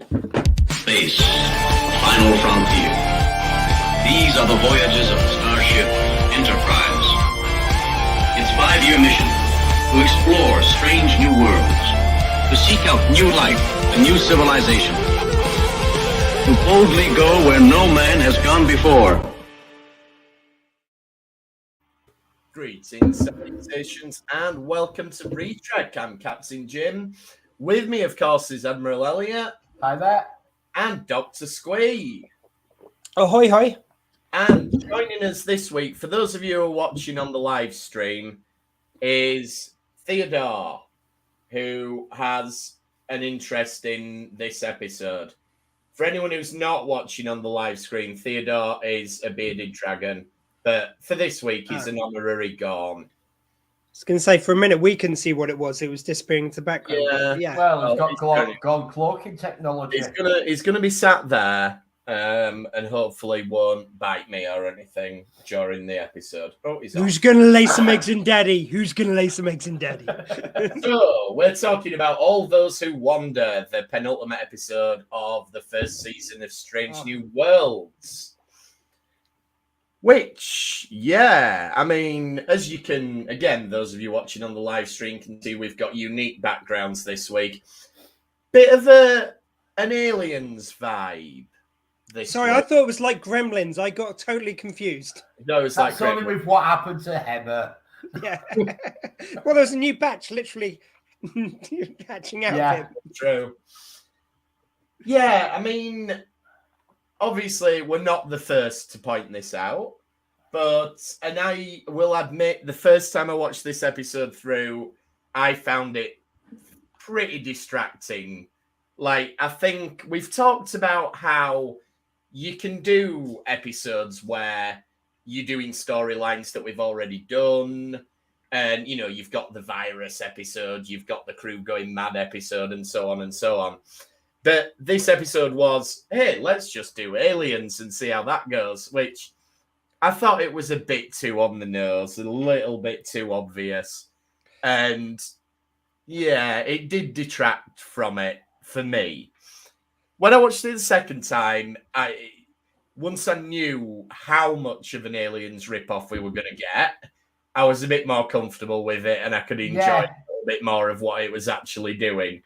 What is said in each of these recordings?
Space, final frontier. These are the voyages of Starship Enterprise. Its 5-year mission, to explore strange new worlds, to seek out new life and new civilization, to boldly go where no man has gone before. Greetings, salutations, and welcome to Retrek. I'm Captain Jim. With me, of course, is Admiral Elliot. Hi there. And Dr. Squee. Ahoy, hoy. And joining us this week, for those of you who are watching on the live stream, is Theodore, who has an interest in this episode. For anyone who's not watching on the live screen, Theodore is a bearded dragon, but for this week, he's an honorary Gorn. I was going to say, for a minute, we couldn't see what it was. It was disappearing into the background. Yeah. Well, he's got cloaking technology. He's gonna be sat there, and hopefully won't bite me or anything during the episode. Oh, who's going to lay some eggs in Daddy? Who's going to lay some eggs in Daddy? So we're talking about All Those Who Wander, the penultimate episode of the first season of Strange New Worlds. Which, yeah, I mean, as you can, again, those of you watching on the live stream can see, we've got unique backgrounds this week. Bit of an Aliens vibe. Sorry, I thought it was like Gremlins. I got totally confused. No, it's That's like only with what happened to Heather. Yeah. Well, there's a new batch, literally hatching out. Yeah, true. Yeah, I mean, obviously, we're not the first to point this out, and I will admit, the first time I watched this episode through, I found it pretty distracting. Like, I think we've talked about how you can do episodes where you're doing storylines that we've already done, and, you know, you've got the virus episode, you've got the crew going mad episode, and so on and so on. But this episode was, hey, let's just do aliens and see how that goes, which I thought it was a bit too on the nose, a little bit too obvious. And yeah, it did detract from it for me. When I watched it the second time, once I knew how much of an aliens ripoff we were going to get, I was a bit more comfortable with it and I could enjoy a little bit more of what it was actually doing.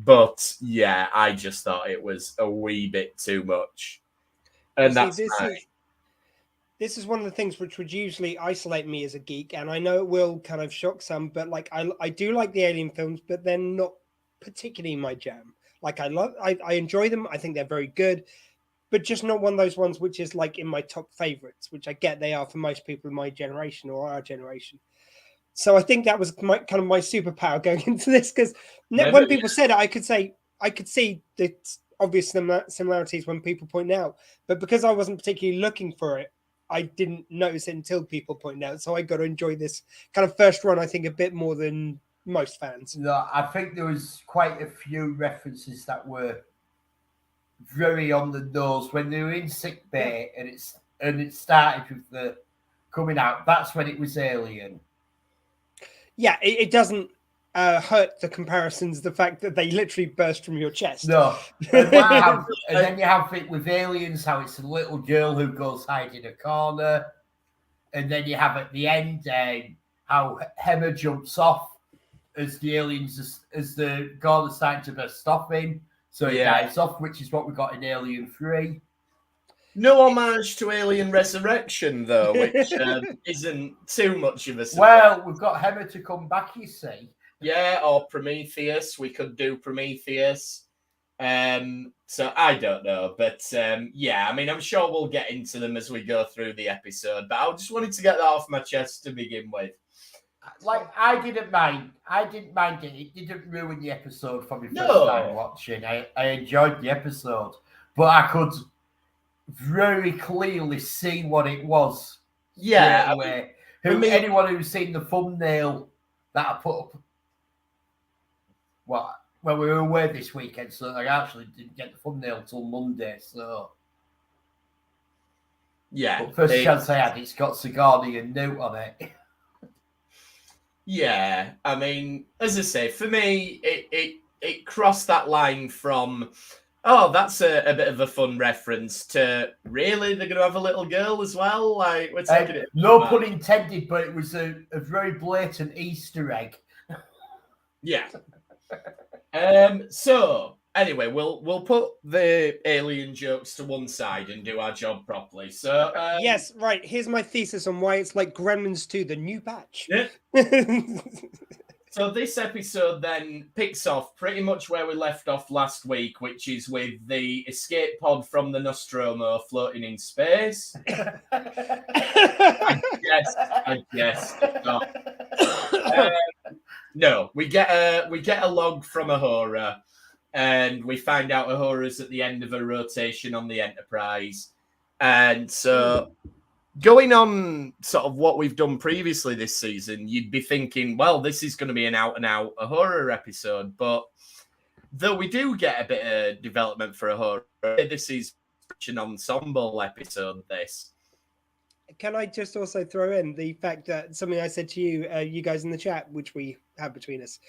But yeah, I just thought it was a wee bit too much. And this is one of the things which would usually isolate me as a geek, and I know it will kind of shock some, but like I do like the Alien films, but they're not particularly my jam. Like I enjoy them, I think they're very good, but just not one of those ones which is like in my top favorites, which I get they are for most people in my generation or our generation. So I think that was my superpower going into this, because when people said it, I could see the obvious similarities when people point out, but because I wasn't particularly looking for it, I didn't notice it until people pointed out. So I got to enjoy this kind of first run, I think, a bit more than most fans. No, I think there was quite a few references that were very on the nose when they were in sick bay, and it started with the coming out. That's when it was Alien. Yeah, it doesn't hurt the comparisons, the fact that they literally burst from your chest. No. And then you have it with Aliens, how it's a little girl who goes hide in a corner. And then you have at the end how Hemmer jumps off as the aliens, as the Gorn is starting to burst off in. So he dives off, which is what we got in Alien 3. No homage to Alien Resurrection, though, which isn't too much of a surprise. Well, we've got Hemmer to come back, you see. Yeah, or Prometheus. We could do Prometheus. So I don't know. But yeah, I mean, I'm sure we'll get into them as we go through the episode. But I just wanted to get that off my chest to begin with. Like, I didn't mind it. It didn't ruin the episode for me first time watching. I enjoyed the episode. But I could very clearly see what it was. Yeah. Anyone who's seen the thumbnail that I put up, well, we were away this weekend, so I actually didn't get the thumbnail till Monday. So yeah, but first chance I had, it's got Sigourney and Newt on it. Yeah, I mean, as I say, for me, it crossed that line from Oh, that's a bit of a fun reference to really they're going to have a little girl as well. Like we're taking it. No pun intended, but it was a very blatant Easter egg. Yeah. So anyway, we'll put the alien jokes to one side and do our job properly. So yes, right. Here's my thesis on why it's like Gremlins 2, the new batch. Yeah. So this episode then picks off pretty much where we left off last week, which is with the escape pod from the Nostromo floating in space. I guess. No, we get a log from Uhura, and we find out Uhura's at the end of a rotation on the Enterprise, and so. Going on sort of what we've done previously this season, you'd be thinking, well, this is going to be an out-and-out Uhura episode. But though we do get a bit of development for Uhura, this is an ensemble episode, this. Can I just also throw in the fact that something I said to you, you guys in the chat, which we have between us.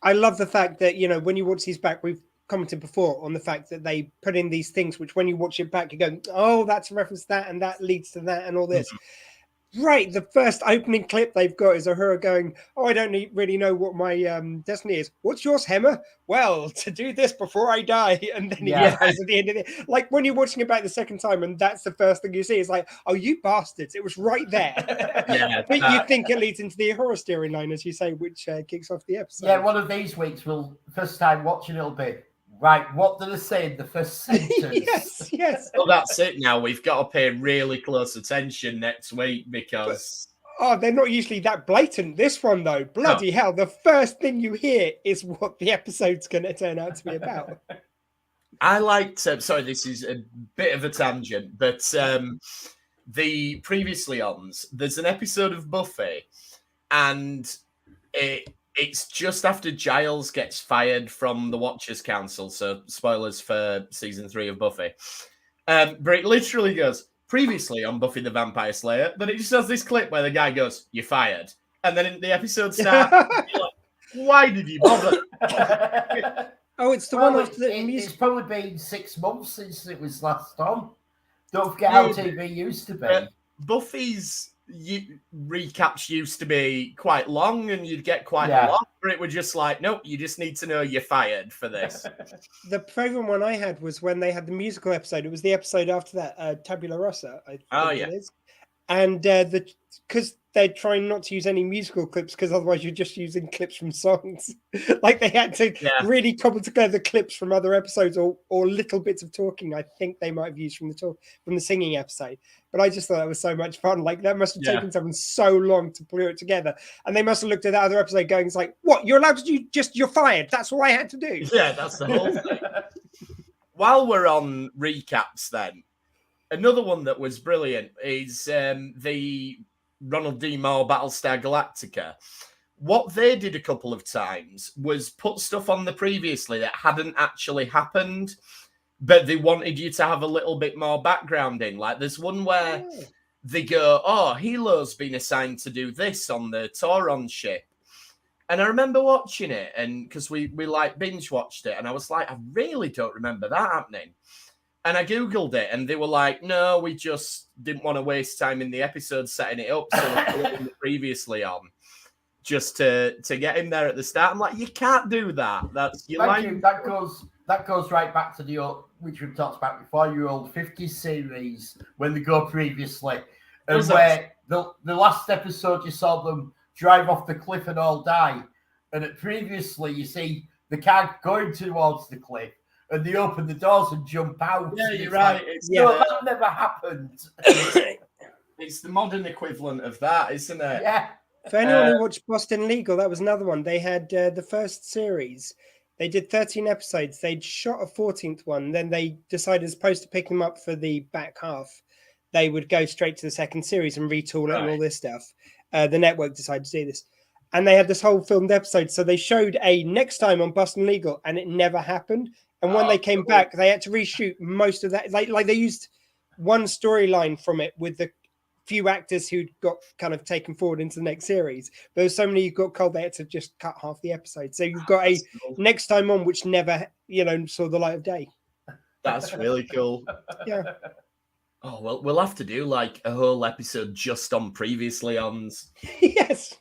I love the fact that, you know, when you watch these back, we've commented before on the fact that they put in these things which when you watch it back you go, oh, that's a reference to that and that leads to that and all this. Right, the first opening clip they've got is Uhura going, oh, I don't really know what my destiny is. What's yours, Hemmer? Well, to do this before I die. And then he dies at the end of it. Like when you're watching it back the second time and that's the first thing you see, it's like, oh, you bastards, it was right there. But you think it leads into the Uhura steering line, as you say, which kicks off the episode. Yeah, one of these weeks first time watching it'll be, right, what did I say in the first sentence? yes. Well, that's it now. We've got to pay really close attention next week because... they're not usually that blatant. This one, though, bloody hell, the first thing you hear is what the episode's going to turn out to be about. I liked... sorry, this is a bit of a tangent, but the previously ons, there's an episode of Buffy, and it's just after Giles gets fired from the Watchers Council, so spoilers for season 3 of Buffy. But it literally goes, previously on Buffy the Vampire Slayer, but it just has this clip where the guy goes, you're fired. And then the episode starts, you're like, why did you bother? Oh, it's the one after the music. It's probably been 6 months since it was last on. Don't forget how TV used to be. Buffy's recaps used to be quite long and you'd get quite a lot, but it was just like, nope, you just need to know you're fired for this. The favorite one I had was when they had the musical episode. It was the episode after that, Tabula Rasa. I think it is. And because they're trying not to use any musical clips because otherwise you're just using clips from songs. Like they had to really cobble together clips from other episodes or little bits of talking I think they might have used from the singing episode. But I just thought that was so much fun. Like that must have taken someone so long to put it together. And they must have looked at that other episode going, it's like, what? You're allowed to do you're fired. That's all I had to do. Yeah, that's the whole thing. While we're on recaps then, another one that was brilliant is the Ronald D. Moore Battlestar Galactica. What they did a couple of times was put stuff on the previously that hadn't actually happened, but they wanted you to have a little bit more background in. Like there's one where they go, oh, Hilo's been assigned to do this on the Tauron ship. And I remember watching it, and because we like binge watched it, and I was like, I really don't remember that happening. And I Googled it, and they were like, no, we just didn't want to waste time in the episode setting it up, so we put it previously on, just to get him there at the start. I'm like, you can't do that. That's you Thank you. That goes right back to the old, which we've talked about before, your old 50s series, when they go previously. And where the last episode you saw them drive off the cliff and all die. And previously you see the car going towards the cliff. And they open the doors and jump out. Yeah, you're right. Like, no, that never happened. It's the modern equivalent of that, isn't it? Yeah. For anyone who watched Boston Legal, that was another one. They had the first series. They did 13 episodes. They'd shot a 14th one. Then they decided, as opposed to picking them up for the back half, they would go straight to the second series and retool it and all this stuff. The network decided to do this. And they had this whole filmed episode. So they showed a next time on Boston Legal, and it never happened. And when they came back, they had to reshoot most of that. Like they used one storyline from it with the few actors who got kind of taken forward into the next series. But there was so many who got cold, they had to just cut half the episode. So you've got a next time on, which never, saw the light of day. That's really cool. Yeah. Oh, well, we'll have to do like a whole episode just on previously ons. Yes.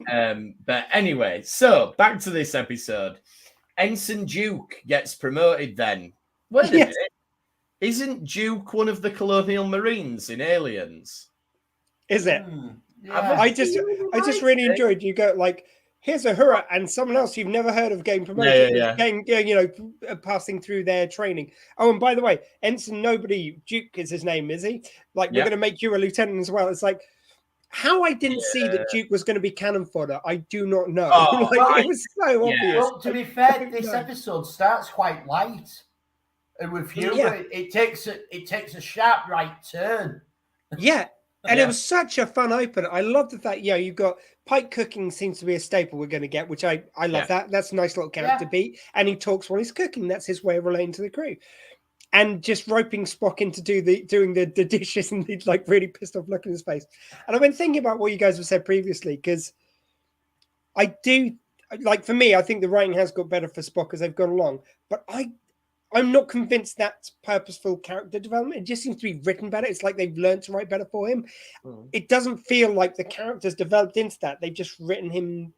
But anyway, so back to this episode. Ensign Duke gets promoted then. Wait a minute. Isn't Duke one of the Colonial Marines in Aliens? Is it? Yeah. I just really enjoyed you go like, here's a hurrah, and someone else you've never heard of getting promoted, passing through their training. Oh, and by the way, Ensign Nobody Duke is his name, is he? Like, we're going to make you a lieutenant as well. It's like, how I didn't see that Duke was going to be cannon fodder, I do not know. It was so obvious. Well, to be fair, this episode starts quite light, and with humor, it takes a sharp right turn. Yeah. And it was such a fun opener. I love the fact, you've got Pike cooking seems to be a staple we're going to get, which I love that. That's a nice little character beat. And he talks while he's cooking. That's his way of relating to the crew. And just roping Spock into doing the dishes, and he's like really pissed off look in his face. And I've been thinking about what you guys have said previously, because I do, like, for me, I think the writing has got better for Spock as they've gone along. But I'm not convinced that's purposeful character development. It just seems to be written better. It's like they've learned to write better for him. It doesn't feel like the character's developed into that. They've just written him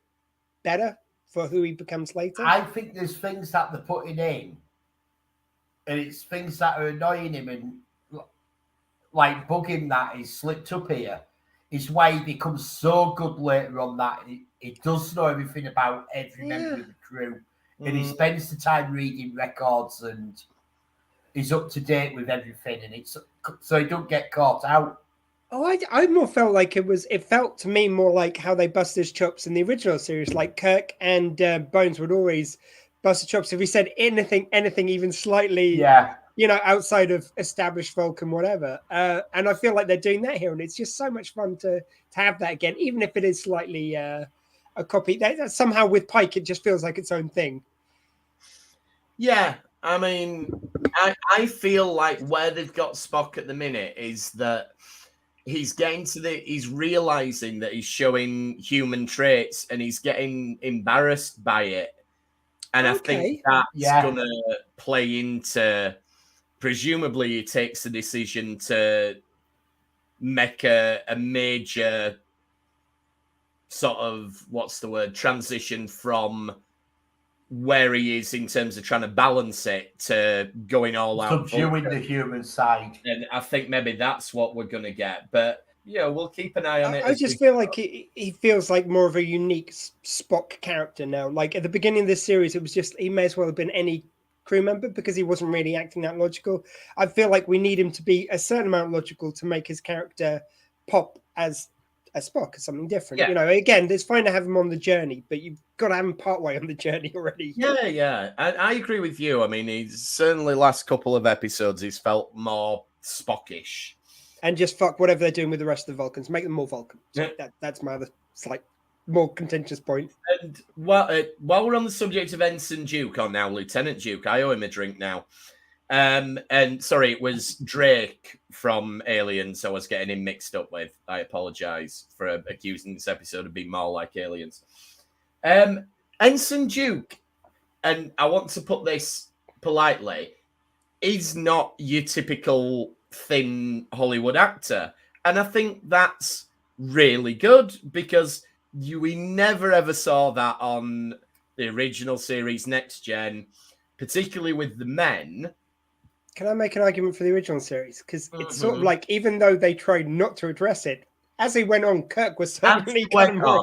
better for who he becomes later. I think there's things that they're putting in, and it's things that are annoying him and like bugging that he's slipped up here. Is why he becomes so good later on that he does know everything about every member of the crew. And he spends the time reading records and he's up to date with everything, and it's so he don't get caught out. Oh, I more felt like it felt to me more like how they bust his chops in the original series. Like Kirk and Bones would always bust his chops if he said anything even slightly, outside of established Vulcan, whatever. And I feel like they're doing that here, and it's just so much fun to have that again, even if it is slightly a copy. That somehow with Pike, it just feels like its own thing. Yeah, I mean, I feel like where they've got Spock at the minute is that he's he's realizing that he's showing human traits, and he's getting embarrassed by it. And I think that's going to play into, presumably he takes the decision to make a major sort of, transition from where he is in terms of trying to balance it to going all out. Subduing the human side. And I think maybe that's what we're going to get. But, we'll keep an eye on it. I just feel like he feels like more of a unique Spock character now. Like at the beginning of this series, it was just, he may as well have been any crew member because he wasn't really acting that logical. I feel like we need him to be a certain amount logical to make his character pop as Spock, as something different. Again, it's fine to have him on the journey, but you've got to have him partway on the journey already. Yeah. I agree with you. I mean, he's certainly last couple of episodes, he's felt more Spockish. And just fuck whatever they're doing with the rest of the Vulcans. Make them more Vulcan. So that's my other slight, more contentious point. And while we're on the subject of Ensign Duke, or now Lieutenant Duke, I owe him a drink now. And sorry, it was Drake from Aliens I was getting him mixed up with. I apologize for accusing this episode of being more like Aliens. Ensign Duke, and I want to put this politely, is not your typical thin Hollywood actor. And I think that's really good because we never ever saw that on the original series Next Gen, particularly with the men. Can I make an argument for the original series? Because it's sort of like, even though they tried not to address it, as he went on, Kirk was certainly kind of more.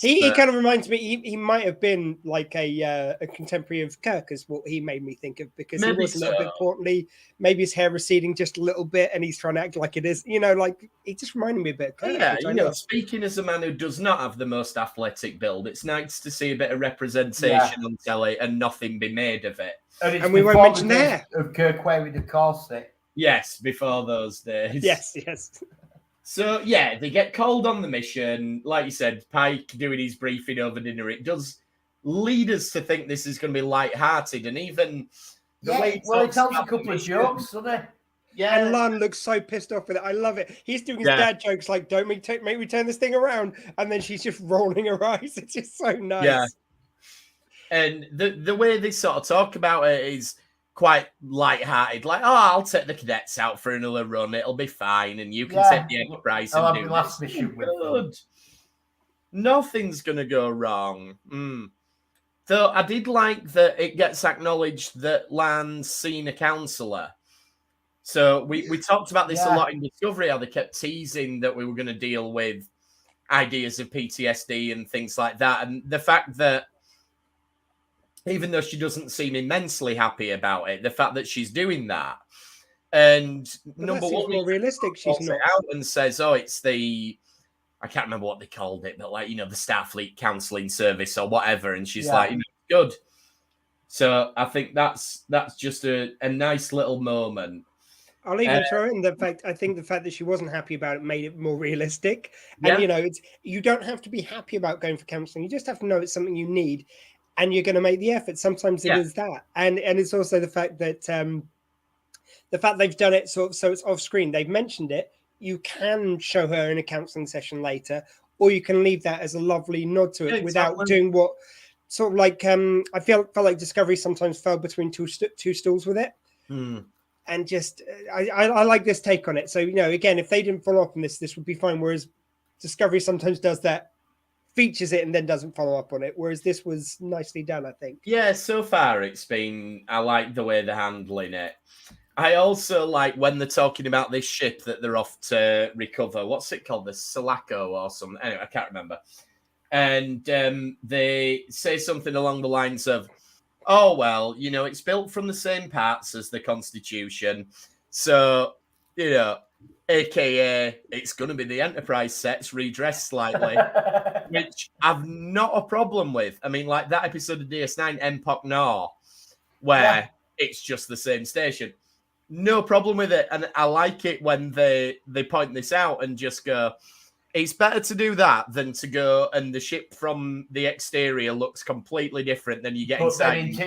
He kind of reminds me. He might have been like a contemporary of Kirk, is what he made me think of, because maybe he was a little bit portly. Maybe his hair receding just a little bit, and he's trying to act like it is. Like he just reminded me a bit of Kirk. Yeah, speaking as a man who does not have the most athletic build, it's nice to see a bit of representation on telly and nothing be made of it. And we won't mention that of Kirk wearing the corset. Yes, before those days. Yes. So, they get called on the mission. Like you said, Pike doing his briefing over dinner. It does lead us to think this is going to be light-hearted. And even the way he tells a couple of jokes, doesn't he? Yeah. And Lon looks so pissed off with it. I love it. He's doing his dad jokes like, don't make me turn this thing around. And then she's just rolling her eyes. It's just so nice. Yeah. And the way they sort of talk about it is quite light-hearted, like, oh, I'll take the cadets out for another run. It'll be fine, and you can take the Enterprise I'll and have do my last this. mission with Good. them. Nothing's going to go wrong. Though I did like that it gets acknowledged that Lan's seen a counsellor. So we talked about this a lot in Discovery, how they kept teasing that we were going to deal with ideas of PTSD and things like that. And the fact that even though she doesn't seem immensely happy about it, the fact that she's doing that. And But number that seems one, more realistic. She's calls not. it out and says, oh, it's the, I can't remember what they called it, but like, the Starfleet Counselling Service or whatever. And she's like, good. So I think that's just a nice little moment. I'll even throw in the fact, I think the fact that she wasn't happy about it made it more realistic. Yeah. And, you don't have to be happy about going for counseling. You just have to know it's something you need and you're going to make the effort. Sometimes it is that. And it's also the fact that they've done it so it's off screen. They've mentioned it. You can show her in a counseling session later, or you can leave that as a lovely nod to it without doing what sort of like, I felt like Discovery sometimes fell between two stools with it. And just, I like this take on it. So, again, if they didn't follow up on this would be fine. Whereas Discovery sometimes does that, features it and then doesn't follow up on it. Whereas this was nicely done, I think. Yeah, so far I like the way they're handling it. I also like when they're talking about this ship that they're off to recover. What's it called? The Sulaco or something. Anyway, I can't remember. And they say something along the lines of, oh, well, it's built from the same parts as the Constitution. So, AKA, it's going to be the Enterprise sets redressed slightly, which I've not a problem with. I mean, like that episode of DS9, Empok Nor, where it's just the same station. No problem with it. And I like it when they point this out and just go, it's better to do that than to go and the ship from the exterior looks completely different than you get inside.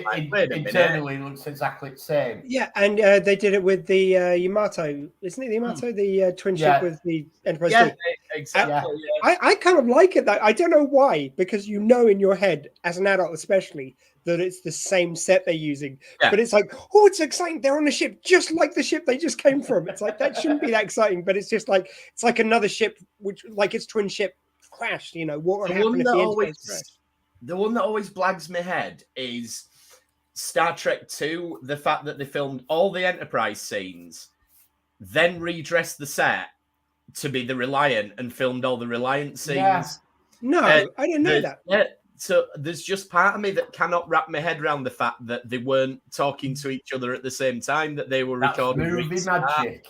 Internally looks exactly the same. Yeah, and they did it with the Yamato, isn't it? The Yamato, the twin ship with the Enterprise. Yeah, exactly. I kind of like it. I don't know why, because in your head, as an adult especially, that it's the same set they're using. Yeah. But it's like, oh, it's exciting. They're on a ship just like the ship they just came from. It's like, that shouldn't be that exciting, but it's just like, it's like another ship, which like its twin ship crashed, what would happen if the Enterprise crashed? The one that always blags my head is Star Trek 2, the fact that they filmed all the Enterprise scenes, then redressed the set to be the Reliant and filmed all the Reliant scenes. Yeah. No, I didn't know that. Yeah. So there's just part of me that cannot wrap my head around the fact that they weren't talking to each other at the same time, that they were recording. Movie magic.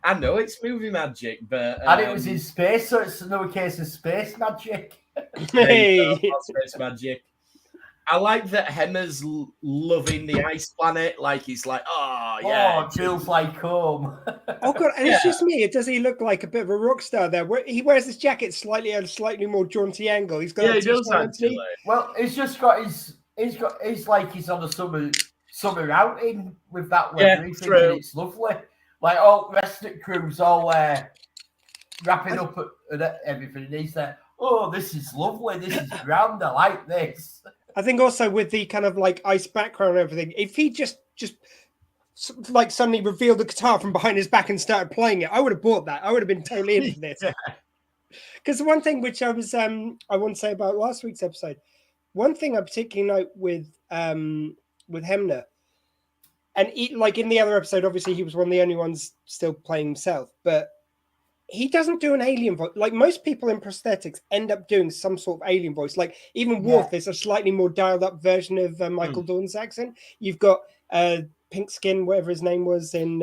I know it's movie magic, but... and it was in space, so it's another case of space magic. Hey! Space magic. I like that Hemmer's loving the ice planet. Like, he's like, oh, yeah. Oh, feels like home. Oh, God. And it's just me. Does he look like a bit of a rock star there? He wears his jacket slightly at a slightly more jaunty angle. He's got he does actually. Well, he's just got he's like he's on a summer outing with that weather. He's thinking it's lovely. Like, all the rest of the crew's all wrapping up at everything. And he's like, oh, this is lovely. This is grand. I like this. I think also with the kind of like ice background and everything, if he just like suddenly revealed the guitar from behind his back and started playing it, I would have bought that. I would have been totally into this. Because the one thing which I was I want to say about last week's episode, one thing I particularly note with Hemner, and like in the other episode, obviously he was one of the only ones still playing himself, but he doesn't do an alien voice. Like most people in prosthetics end up doing some sort of alien voice. Like even Worf is a slightly more dialed up version of Michael Dorn's accent. You've got Pink Skin, whatever his name was in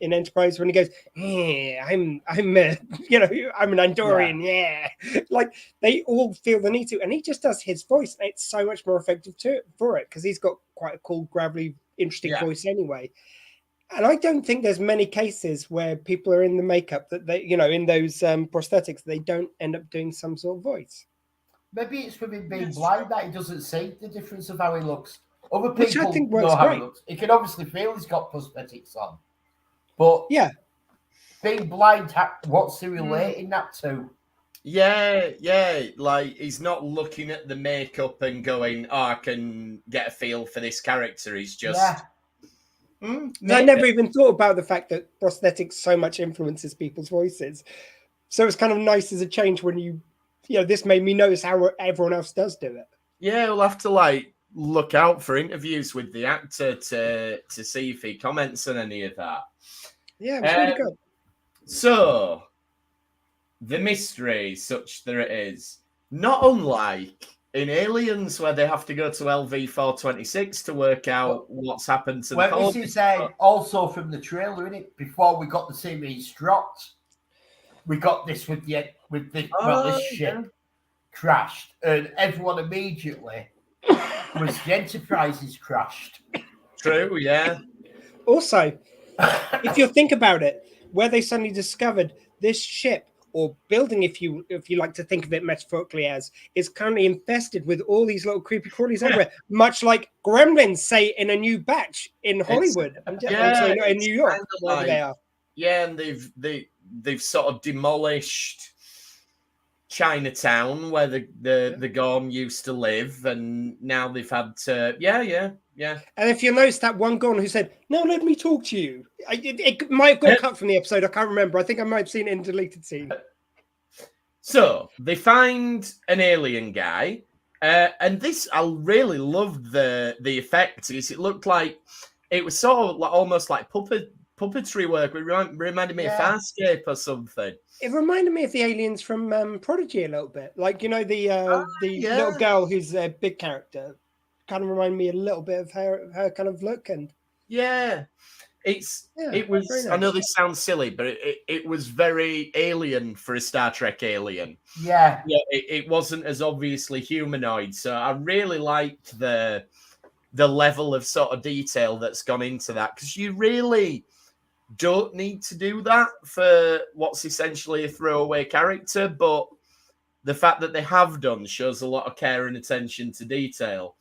Enterprise, when he goes, I'm I'm an Andorian, Like they all feel the need to, and he just does his voice, and it's so much more effective for it because he's got quite a cool, gravelly, interesting voice anyway. And I don't think there's many cases where people are in the makeup that they, in those prosthetics, they don't end up doing some sort of voice. Maybe it's with him being blind that he doesn't see the difference of how he looks. Other people I think know how great. he looks. He can obviously feel he's got prosthetics on. But being blind, what's he relating that to? Yeah. Like, he's not looking at the makeup and going, oh, I can get a feel for this character. He's just... I never even thought about the fact that prosthetics so much influences people's voices. So it's kind of nice as a change when this made me notice how everyone else does do it. Yeah, we'll have to look out for interviews with the actor to see if he comments on any of that. Yeah, it was really good. So, the mystery, such that it is, not unlike in Aliens, where they have to go to LV-426 to work out what's happened to the Well, this is also from the trailer, isn't it? Before we got the series dropped, we got this with this ship crashed, and everyone immediately was the Enterprise is crashed. True, yeah. Also, if you think about it, where they suddenly discovered this ship or building, if you like to think of it metaphorically as, is currently infested with all these little creepy crawlies everywhere, much like Gremlins, say, in a new batch in Hollywood. I'm sorry, not in New York, wherever they are. Yeah, and they've sort of demolished Chinatown, where the Gorn used to live, and now they've had to, yeah. And if you notice that one Gorn who said, "No, let me talk to you," it might have got cut from the episode. I can't remember. I think I might have seen it in deleted scene. So they find an alien guy, and this I really loved the effects. It looked like it was sort of almost like puppetry work. It reminded me of Farscape or something. It reminded me of the aliens from Prodigy a little bit, like the little girl who's a big character. Kind of reminded me a little bit of her kind of look, and it was. Nice. I know this sounds silly, but it was very alien for a Star Trek alien. Yeah. It wasn't as obviously humanoid, so I really liked the level of sort of detail that's gone into that, because you really don't need to do that for what's essentially a throwaway character, but the fact that they have done shows a lot of care and attention to detail.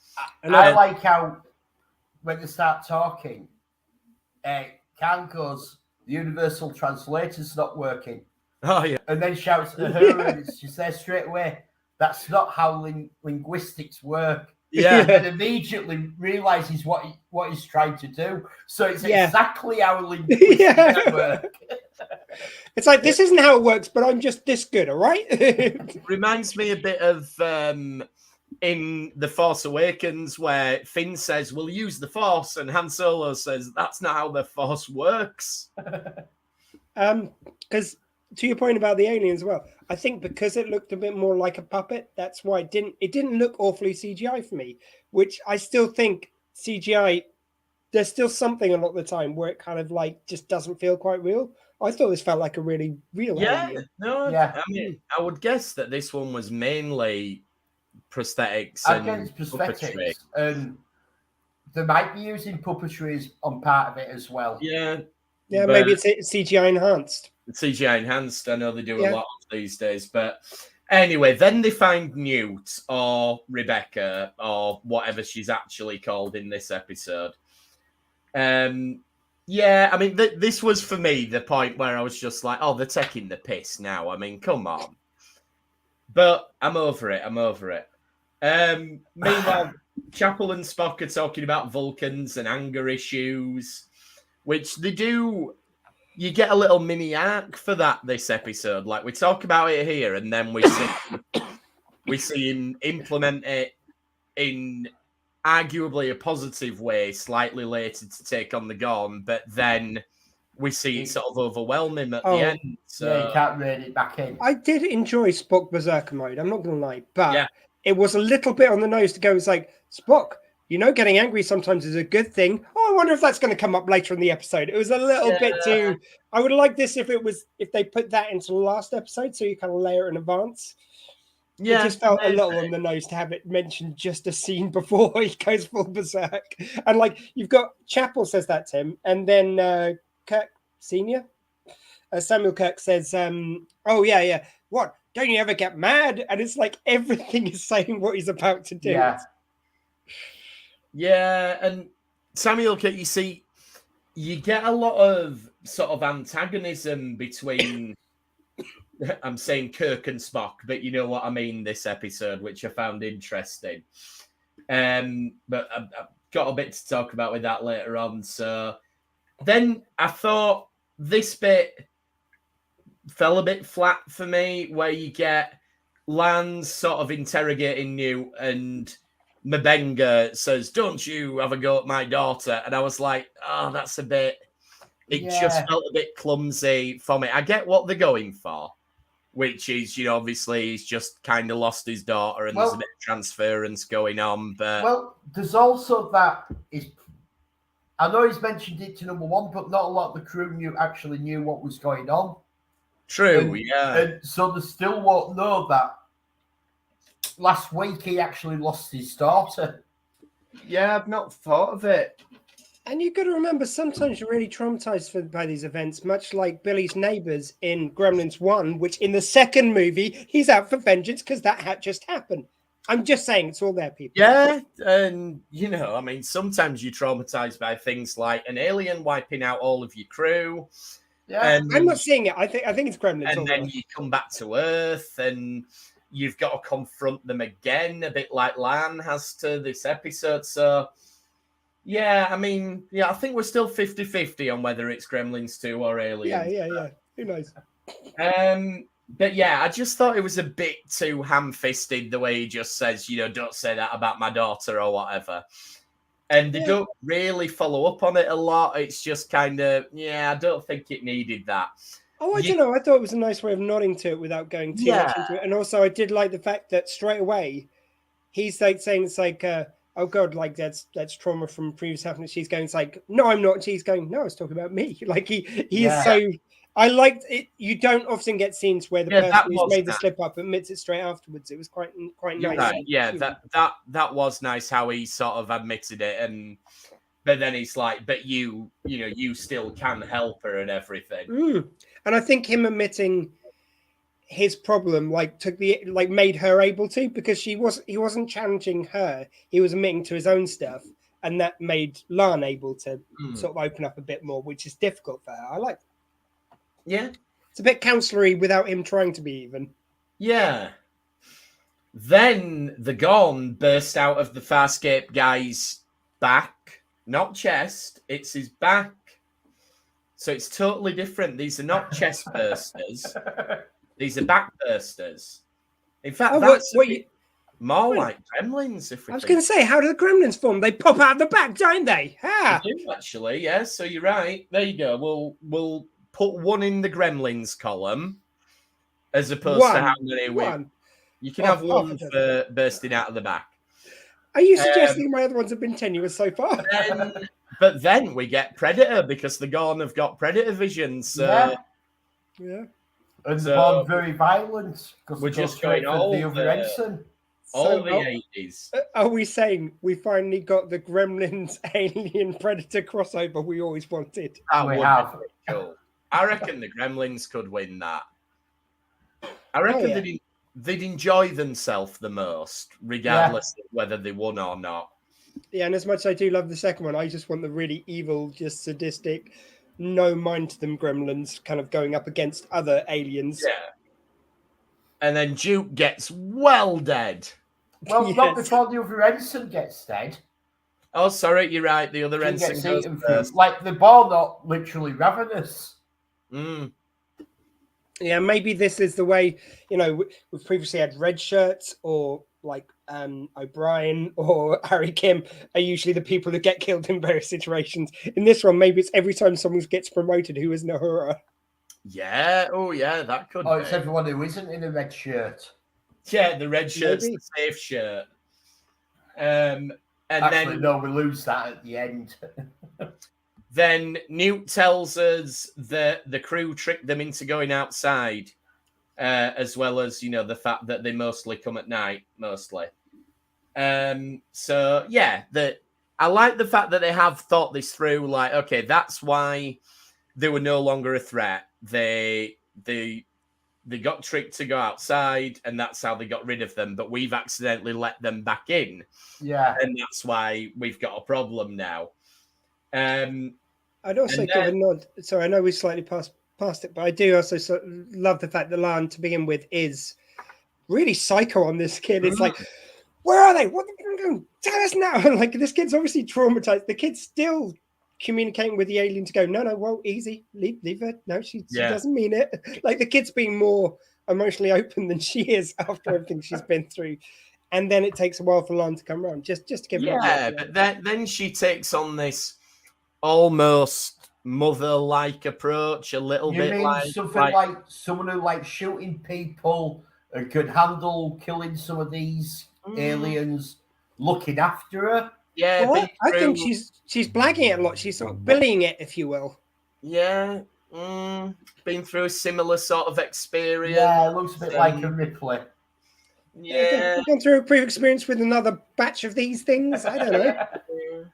And I like how when they start talking, Khan goes, "The universal translator's not working." Oh yeah, and then shouts at her, and she says straight away, "That's not how linguistics work." Yeah, and immediately realizes what he's trying to do. So it's exactly how linguistics work. It's like, this isn't how it works, but I'm just this good, all right? Reminds me a bit of in The Force Awakens, where Finn says, "We'll use the Force," and Han Solo says, "That's not how the Force works." Because to your point about the alien as well, I think because it looked a bit more like a puppet, that's why it didn't look awfully CGI for me, which I still think CGI, there's still something a lot of the time where it kind of just doesn't feel quite real. I thought this felt like a really real alien. I mean, I would guess that this one was mainly prosthetics and puppetry. And they might be using puppetry on part of it as well. Yeah, maybe it's CGI enhanced. CGI enhanced. I know they do a lot these days, but anyway, then they find Newt or Rebecca or whatever she's actually called in this episode. I mean, this was for me the point where I was just like, "Oh, they're taking the piss now." I mean, come on. But I'm over it. Meanwhile, Chapel and Spock are talking about Vulcans and anger issues, which they do. You get a little mini arc for that this episode. Like, we talk about it here, and then we see him implement it in arguably a positive way slightly later to take on the Gorn, but then we see it sort of overwhelm him at the end. So you can't rein it back in. I did enjoy Spock Berserker mode, I'm not going to lie, but it was a little bit on the nose to go, it's like, Spock, getting angry sometimes is a good thing. I wonder if that's going to come up later in the episode. It was a little bit too... I would like this if they put that into the last episode, so you kind of layer it in advance. Yeah, it just felt a little on the nose to have it mentioned just a scene before he goes full berserk. And you've got Chapel says that to him, and then Kirk Senior, Samuel Kirk says, "Oh yeah, what? Don't you ever get mad?" And it's like everything is saying what he's about to do. Yeah, and Samuel Kirk, you see, you get a lot of sort of antagonism between. I'm saying Kirk and Spock, but you know what I mean this episode, which I found interesting. But I've got a bit to talk about with that later on. So Then I thought this bit fell a bit flat for me, where you get Lance sort of interrogating Newt, and Mabenga says, "Don't you have a go at my daughter?" And I was like, "Oh, that's a bit." It just felt a bit clumsy for me. I get what they're going for, which is, obviously he's just kind of lost his daughter, and there's a bit of transference going on. But there's also that is. I know he's mentioned it to number one, but not a lot of the crew actually knew what was going on. True, And so they still won't know that last week he actually lost his daughter. Yeah, I've not thought of it. And you've got to remember, sometimes you're really traumatized by these events, much like Billy's neighbors in Gremlins 1, which in the second movie, he's out for vengeance because that had just happened. I'm just saying, it's all there, people. Yeah, and, sometimes you're traumatized by things like an alien wiping out all of your crew. Yeah, and, I'm not seeing it. I think it's Gremlins. And then you come back to Earth, and you've got to confront them again, a bit like Lan has to this episode. So, yeah, I think we're still 50-50 on whether it's Gremlins 2 or Alien. Yeah. Who knows? But yeah, I just thought it was a bit too ham-fisted the way he just says, don't say that about my daughter or whatever. And they don't really follow up on it a lot. It's just kind of, I don't think it needed that. Oh, I don't know. I thought it was a nice way of nodding to it without going too much into it. And also, I did like the fact that straight away, he's like saying it's like, oh God, like that's trauma from previous happenings. She's going, it's like, no, I'm not. She's going, no, I was talking about me. Like he is so. I liked it. You don't often get scenes where the person who's made the slip up admits it straight afterwards. It was quite nice. Right. Yeah, that was nice how he sort of admitted it, but then he's like, but you still can help her and everything. And I think him admitting his problem made her able to, because he wasn't challenging her. He was admitting to his own stuff, and that made Lan able to sort of open up a bit more, which is difficult for her. I like. Yeah. It's a bit counselor-y without him trying to be even. Yeah. Then the Gorn burst out of the Farscape guy's back, not chest, it's his back. So it's totally different. These are not chest bursters. These are back bursters. In fact, that's more like gremlins. I was going to say, how do the gremlins form? They pop out the back, don't they? They do, actually, yeah. So you're right. There you go. We'll put one in the gremlins column as opposed to how many you can have one for bursting out of the back. Are you suggesting my other ones have been tenuous so far? But then we get Predator, because the Gorn have got Predator vision. So yeah. And so, very violent. We're just going all the All the 80s. Are we saying we finally got the Gremlins Alien Predator crossover we always wanted? We have. Cool. I reckon the Gremlins could win that. I reckon they'd enjoy themselves the most, regardless of whether they won or not. Yeah, and as much as I do love the second one, I just want the really evil, just sadistic, no mind to them Gremlins kind of going up against other aliens. Yeah. And then Duke gets dead. Well, not before the other ensign gets dead. Oh, sorry, you're right. The other ensign goes first. Like, the ball not literally ravenous. Yeah, maybe this is the way, we've previously had red shirts, or like O'Brien or Harry Kim are usually the people who get killed in various situations. In this one, maybe it's every time someone gets promoted who isn't a hurrah. Yeah, that could be. It's everyone who isn't in a red shirt. Yeah, the red shirt's the safe shirt. And Actually, then... no, we lose that at the end. Then Newt tells us that the crew tricked them into going outside, as well as, the fact that they mostly come at night, mostly. So, yeah, I like the fact that they have thought this through, like, okay, that's why they were no longer a threat. They got tricked to go outside, and that's how they got rid of them, but we've accidentally let them back in. Yeah. And that's why we've got a problem now. I'd also give a nod. Sorry, I know we slightly passed it, but I do also love the fact that Lan, to begin with, is really psycho on this kid. It's like, where are they? What are they doing? Tell us now. Like, this kid's obviously traumatized. The kid's still communicating with the alien to go, no, well, easy, leave her. No, she Yeah. doesn't mean it. Like the kid's being more emotionally open than she is after everything she's been through. And then it takes a while for Lon to come around, just to give her Yeah, but then she takes on this almost mother-like approach, a little You bit mean like something like someone who likes shooting people and could handle killing some of these aliens, looking after her? Yeah, Well, been I think through- she's blagging it a lot. She's sort of bullying it, if you will. yeah, been through a similar sort of experience. Yeah, it looks a bit like a Ripley. Yeah, Gone through a previous experience with another batch of these things. I don't know.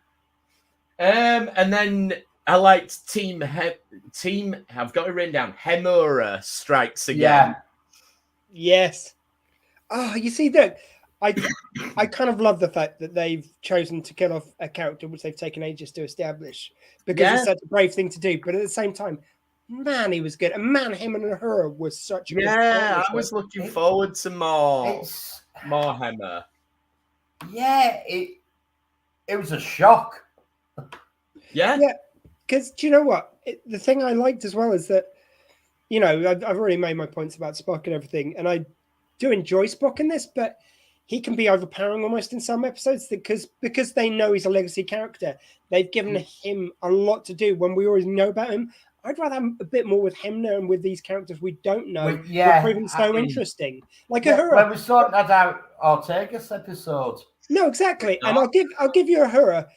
And then I liked Team. I've got it written down. Hemura strikes again. Yeah. Yes. Oh, you see that. I kind of love the fact that they've chosen to kill off a character which they've taken ages to establish because it's such a brave thing to do. But at the same time, man, he was good. And man, him and her was such a good I was looking forward to more Hemmer. Yeah, it was a shock. Yeah. Because do you know what? The thing I liked as well is that, you know, I've already made my points about Spock and everything, and I do enjoy Spock in this, but he can be overpowering almost in some episodes because they know he's a legacy character. They've given him a lot to do when we already know about him. I'd rather have a bit more with him now and with these characters we don't know. We're proving so interesting. Like Uhura. When we sorted that out, Ortega's episode. No, exactly. And I'll give you Uhura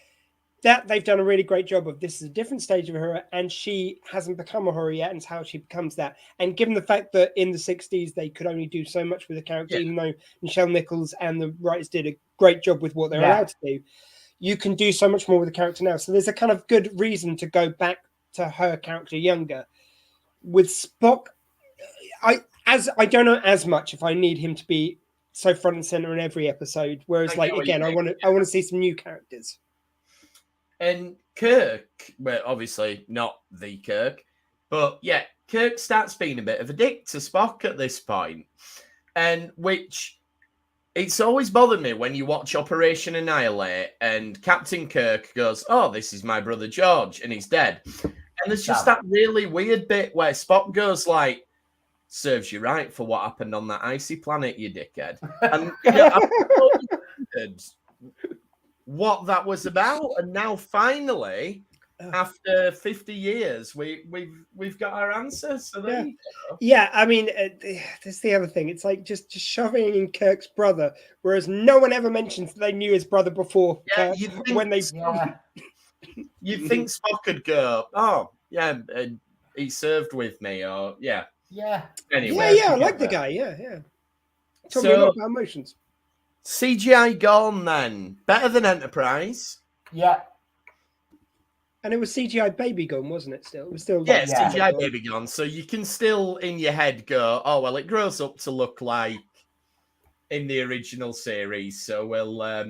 that they've done a really great job of. This is a different stage of Uhura, and she hasn't become Uhura yet, and it's how she becomes that. And given the fact that in the 60s they could only do so much with the character, even though Michelle Nichols and the writers did a great job with what they're allowed to do, you can do so much more with the character now. So there's a kind of good reason to go back to her character younger. With Spock, I don't know as much if I need him to be so front and center in every episode. Whereas, I want to see some new characters. And Kirk, well, obviously not the Kirk, but yeah, Kirk starts being a bit of a dick to Spock at this point, and which it's always bothered me when you watch Operation Annihilate and Captain Kirk goes, "Oh, this is my brother George," and he's dead. And there's just that really weird bit where Spock goes like, "Serves you right for what happened on that icy planet, you dickhead." And I've wondered what that was about, and now finally, after 50 years, we've got our answer. So there you go. Yeah, I mean, that's the other thing. It's like just shoving in Kirk's brother, whereas no one ever mentions they knew his brother before. When they, you'd think Spock could go, "Oh, yeah, he served with me," or Anyway, I like the guy. Yeah. Told me a lot about emotions. CGI gone then. Better than Enterprise. Yeah. And it was CGI baby gun, wasn't it? Still, it was still CGI baby gun. So you can still in your head go, "Oh well, it grows up to look like in the original series." So we'll let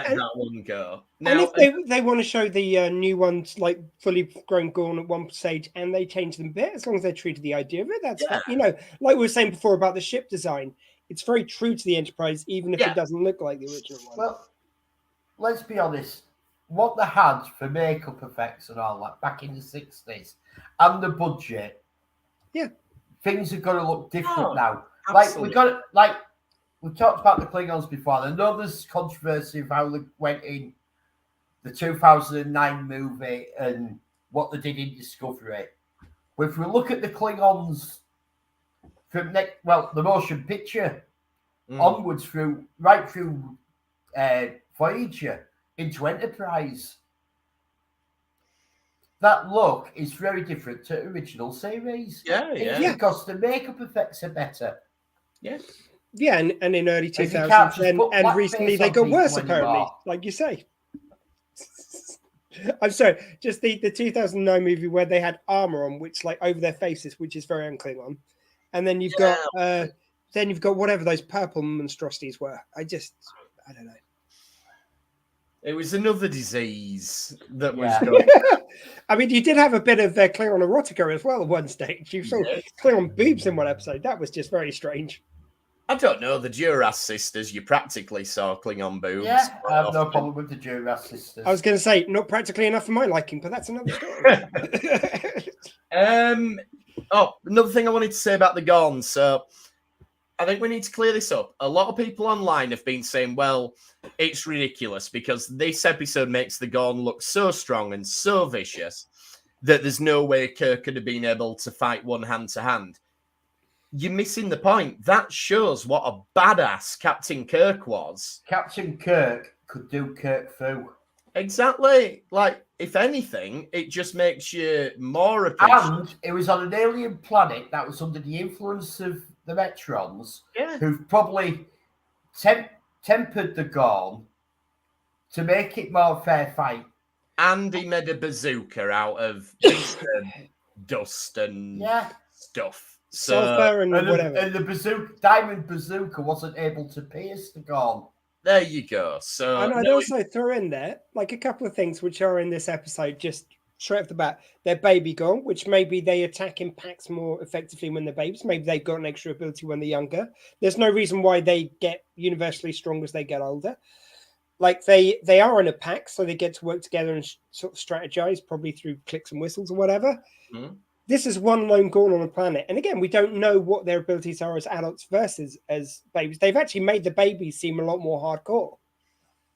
that one go. Now, and if they want to show the new ones like fully grown Gorn at one stage, and they change them a bit, as long as they're true to the idea of it, that's you know, like we were saying before about the ship design. It's very true to the Enterprise, even if it doesn't look like the original one. Well, let's be honest. What they had for makeup effects and all that back in the 60s and the budget, things are going to look different now. Absolutely. We talked about the Klingons before. I know there's controversy of how they went in the 2009 movie and what they did in Discovery. But if we look at the Klingons from the motion picture onwards through Voyager into Enterprise, that look is very different to original series. Because the makeup effects are better. Yeah, and in early 2000s and recently they got worse apparently, like you say. I'm sorry, just the 2009 movie where they had armor on, which like over their faces, which is very unclean. And then you've got whatever those purple monstrosities were. I don't know. It was another disease that was going. I mean, you did have a bit of Klingon erotica as well at one stage. You saw Klingon boobs in one episode. That was just very strange. I don't know. The Duras sisters, you practically saw Klingon boobs. Yeah, quite I have no often. problem with the Duras sisters. I was going to say, not practically enough for my liking, but that's another story. Another thing I wanted to say about the Gorn. So I think we need to clear this up. A lot of people online have been saying, well, it's ridiculous because this episode makes the Gorn look so strong and so vicious that there's no way Kirk could have been able to fight one hand to hand. You're missing the point. That shows what a badass Captain Kirk was. Captain Kirk could do Kirk Fu. Exactly. Like, if anything, it just makes you more appreciative. And it was on an alien planet that was under the influence of the Metrons, Yeah. who've probably tempered the Gorn to make it more fair fight. And he made a bazooka out of dust and stuff. So, Sulfur and And whatever. the diamond bazooka wasn't able to pierce the Gorn. there you go. So And I'd also throw in there, like, a couple of things which are in this episode, just straight off the bat. Their baby Gorn, which maybe they attack in packs more effectively when they're babies. Maybe they've got an extra ability when they're younger. There's no reason why they get universally strong as they get older. Like, they are in a pack, so they get to work together and sort of strategize, probably through clicks and whistles or whatever. Mhm. This is one lone Gorn on a planet. And again, we don't know what their abilities are as adults versus as babies. They've actually made the babies seem a lot more hardcore.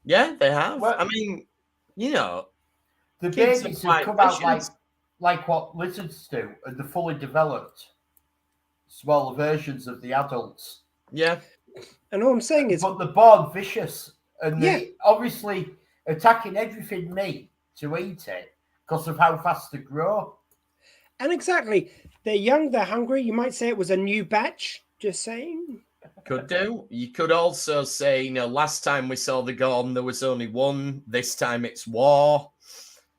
yeah, they have. Well- I mean, you know, The Kids babies are have come quite out vicious. like what lizards do, and the fully developed smaller versions of the adults. yeah. And all I'm saying is, But they're born vicious, and Yeah. they obviously attacking everything meat to eat it because of how fast they grow. and exactly, they're young, they're hungry. You might say it was a new batch. Just saying. Could do. You could also say, you know, last time we saw the Gorn, there was only one. This time it's war.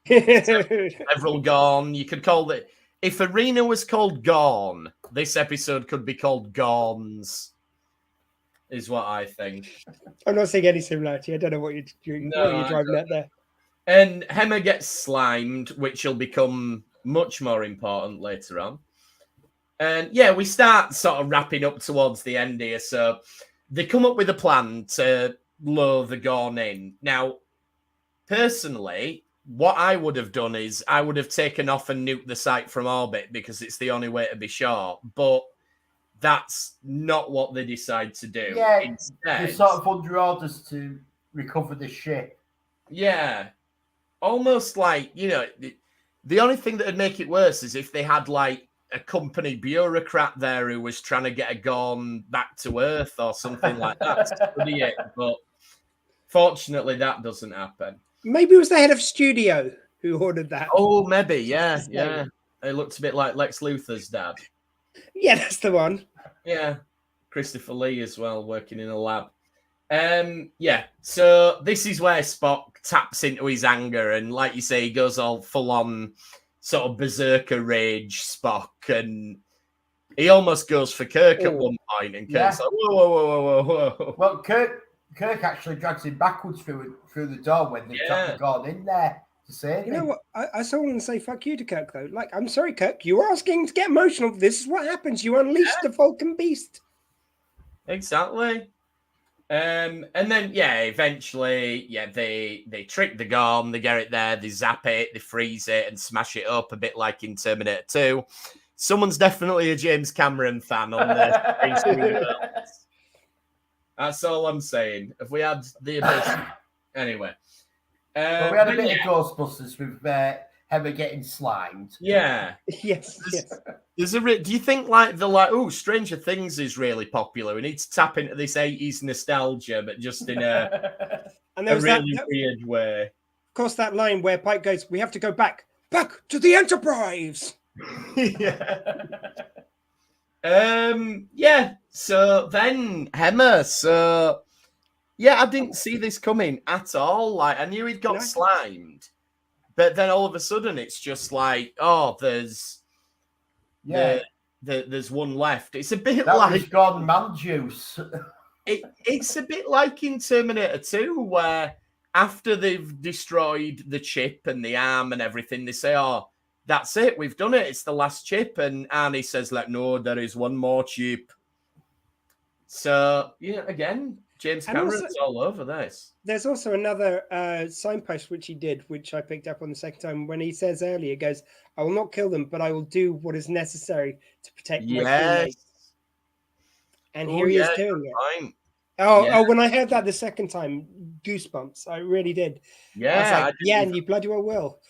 Several Gorn. You could call it. If Arena was called Gorn, this episode could be called Gorns. Is what I think. I'm not seeing any similarity. I don't know what you're No, I driving at there. And Hemmer gets slimed, which will become much more important later on. And yeah, we start sort of wrapping up towards the end here. So they come up with a plan to lure the Gorn in. Now, personally, what I would have done is I would have taken off and nuked the site from orbit because it's the only way to be sure. But that's not what they decide to do. Yeah, Instead, They're sort of under orders to recover the ship. yeah, almost like, you know, the only thing that would make it worse is if they had like a company bureaucrat there who was trying to get a Gorn back to Earth or something like that to study it. But fortunately, that doesn't happen. Maybe it was the head of studio who ordered that. Oh, maybe, yeah, Maybe. yeah. It looks a bit like Lex Luthor's dad. Yeah, that's the one. Yeah, Christopher Lee as well, working in a lab. Yeah, so this is where Spock taps into his anger, and like you say, he goes all full on sort of berserker rage Spock, and he almost goes for Kirk at one point, and Kirk's like, whoa, whoa, whoa, whoa, whoa, whoa. Well, Kirk actually drags him backwards through the door when they've got the Gorn in there to save You him. know what? I still want to say fuck you to Kirk, though. Like, I'm sorry, Kirk. You were asking to get emotional. This is what happens. You unleash the Vulcan beast. Exactly. And then, yeah, eventually, yeah, they trick the Gorn, they get it there, they zap it, they freeze it, and smash it up a bit like in Terminator 2. Someone's definitely a James Cameron fan on this. That's all I'm saying. If we had the ability. Anyway. But we had a bit of Ghostbusters with Hemmer getting slimed. Yeah. Yes, yes. Do you think oh, Stranger Things is really popular? We need to tap into this 80s nostalgia, but just in a And there was really that, weird way. of course, that line where Pike goes, "We have to go back to the Enterprise." Yeah. Yeah. So then Hemmer. So yeah, I didn't see this coming at all. Like I knew he'd got slimed, but then all of a sudden it's just like, oh, there's one left. It's a bit That like was gone man juice. It's a bit like in Terminator 2, where after they've destroyed the chip and the arm and everything, they say, oh, that's it, we've done it, it's the last chip. And Arnie says, like, no, there is one more chip. So, again, James And Cameron's also- all over this. There's also another signpost which he did, which I picked up on the second time, when he says earlier, he goes, "I will not kill them, but I will do what is necessary to protect my crewmates." And here he is doing it. Fine. Oh, when I heard that the second time, goosebumps. I really did. I was like, and you bloody well will.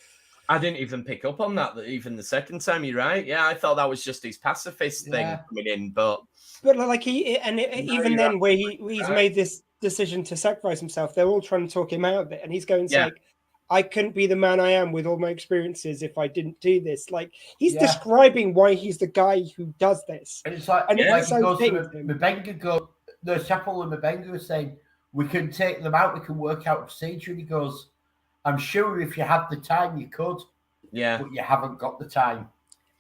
I didn't even pick up on that even the second time. You're right. Yeah, I thought that was just his pacifist thing coming in, but like even then, where he's made this decision to sacrifice himself, they're all trying to talk him out of it, and he's going like, "I couldn't be the man I am with all my experiences if I didn't do this." Like he's describing why he's the guy who does this, and it's like, and he goes to Mabenga, the chapel and Mabenga was saying, "We can take them out. We can work out procedure." And he goes, "I'm sure if you had the time, you could. Yeah, but you haven't got the time."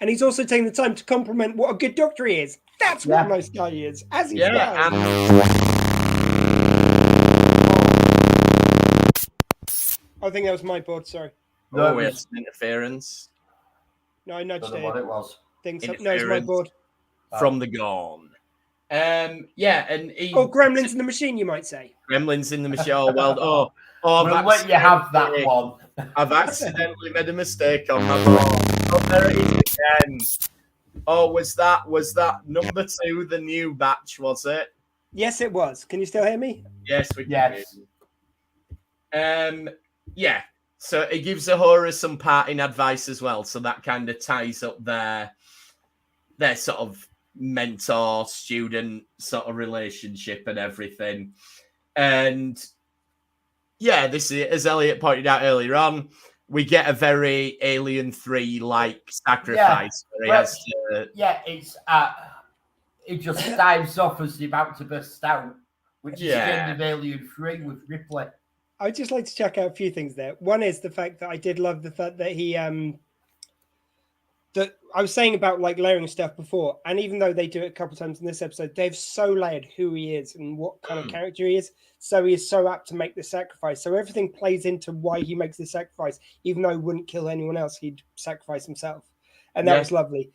And he's also taking the time to compliment what a good doctor he is. That's what a nice guy he is. As he's I think that was my board. Sorry. No, we had some interference. No, I nudged it. What it was. No, it's my board. From the Gorn. And he... Gremlins in the machine, you might say. Gremlins in the machine. We'll let you have that one. I've accidentally made a mistake on my board. Oh, there it is again. Oh, was that number 2, the new batch, was it? Yes, it was. Can you still hear me? Yes, we can. Yeah. So it gives Ahura some parting advice as well. So that kind of ties up their sort of mentor-student sort of relationship and everything. And this is, as Elliot pointed out earlier on, we get a very Alien 3-like sacrifice. It just dives off as he's about to burst out, which is the end of Alien 3 with Ripley. I'd just like to check out a few things there. One is the fact that I did love the fact that he that I was saying about like layering stuff before, and even though they do it a couple of times in this episode, they've so layered who he is and what kind of character he is. So he is so apt to make the sacrifice. So everything plays into why he makes the sacrifice, even though he wouldn't kill anyone else, he'd sacrifice himself, and that was lovely.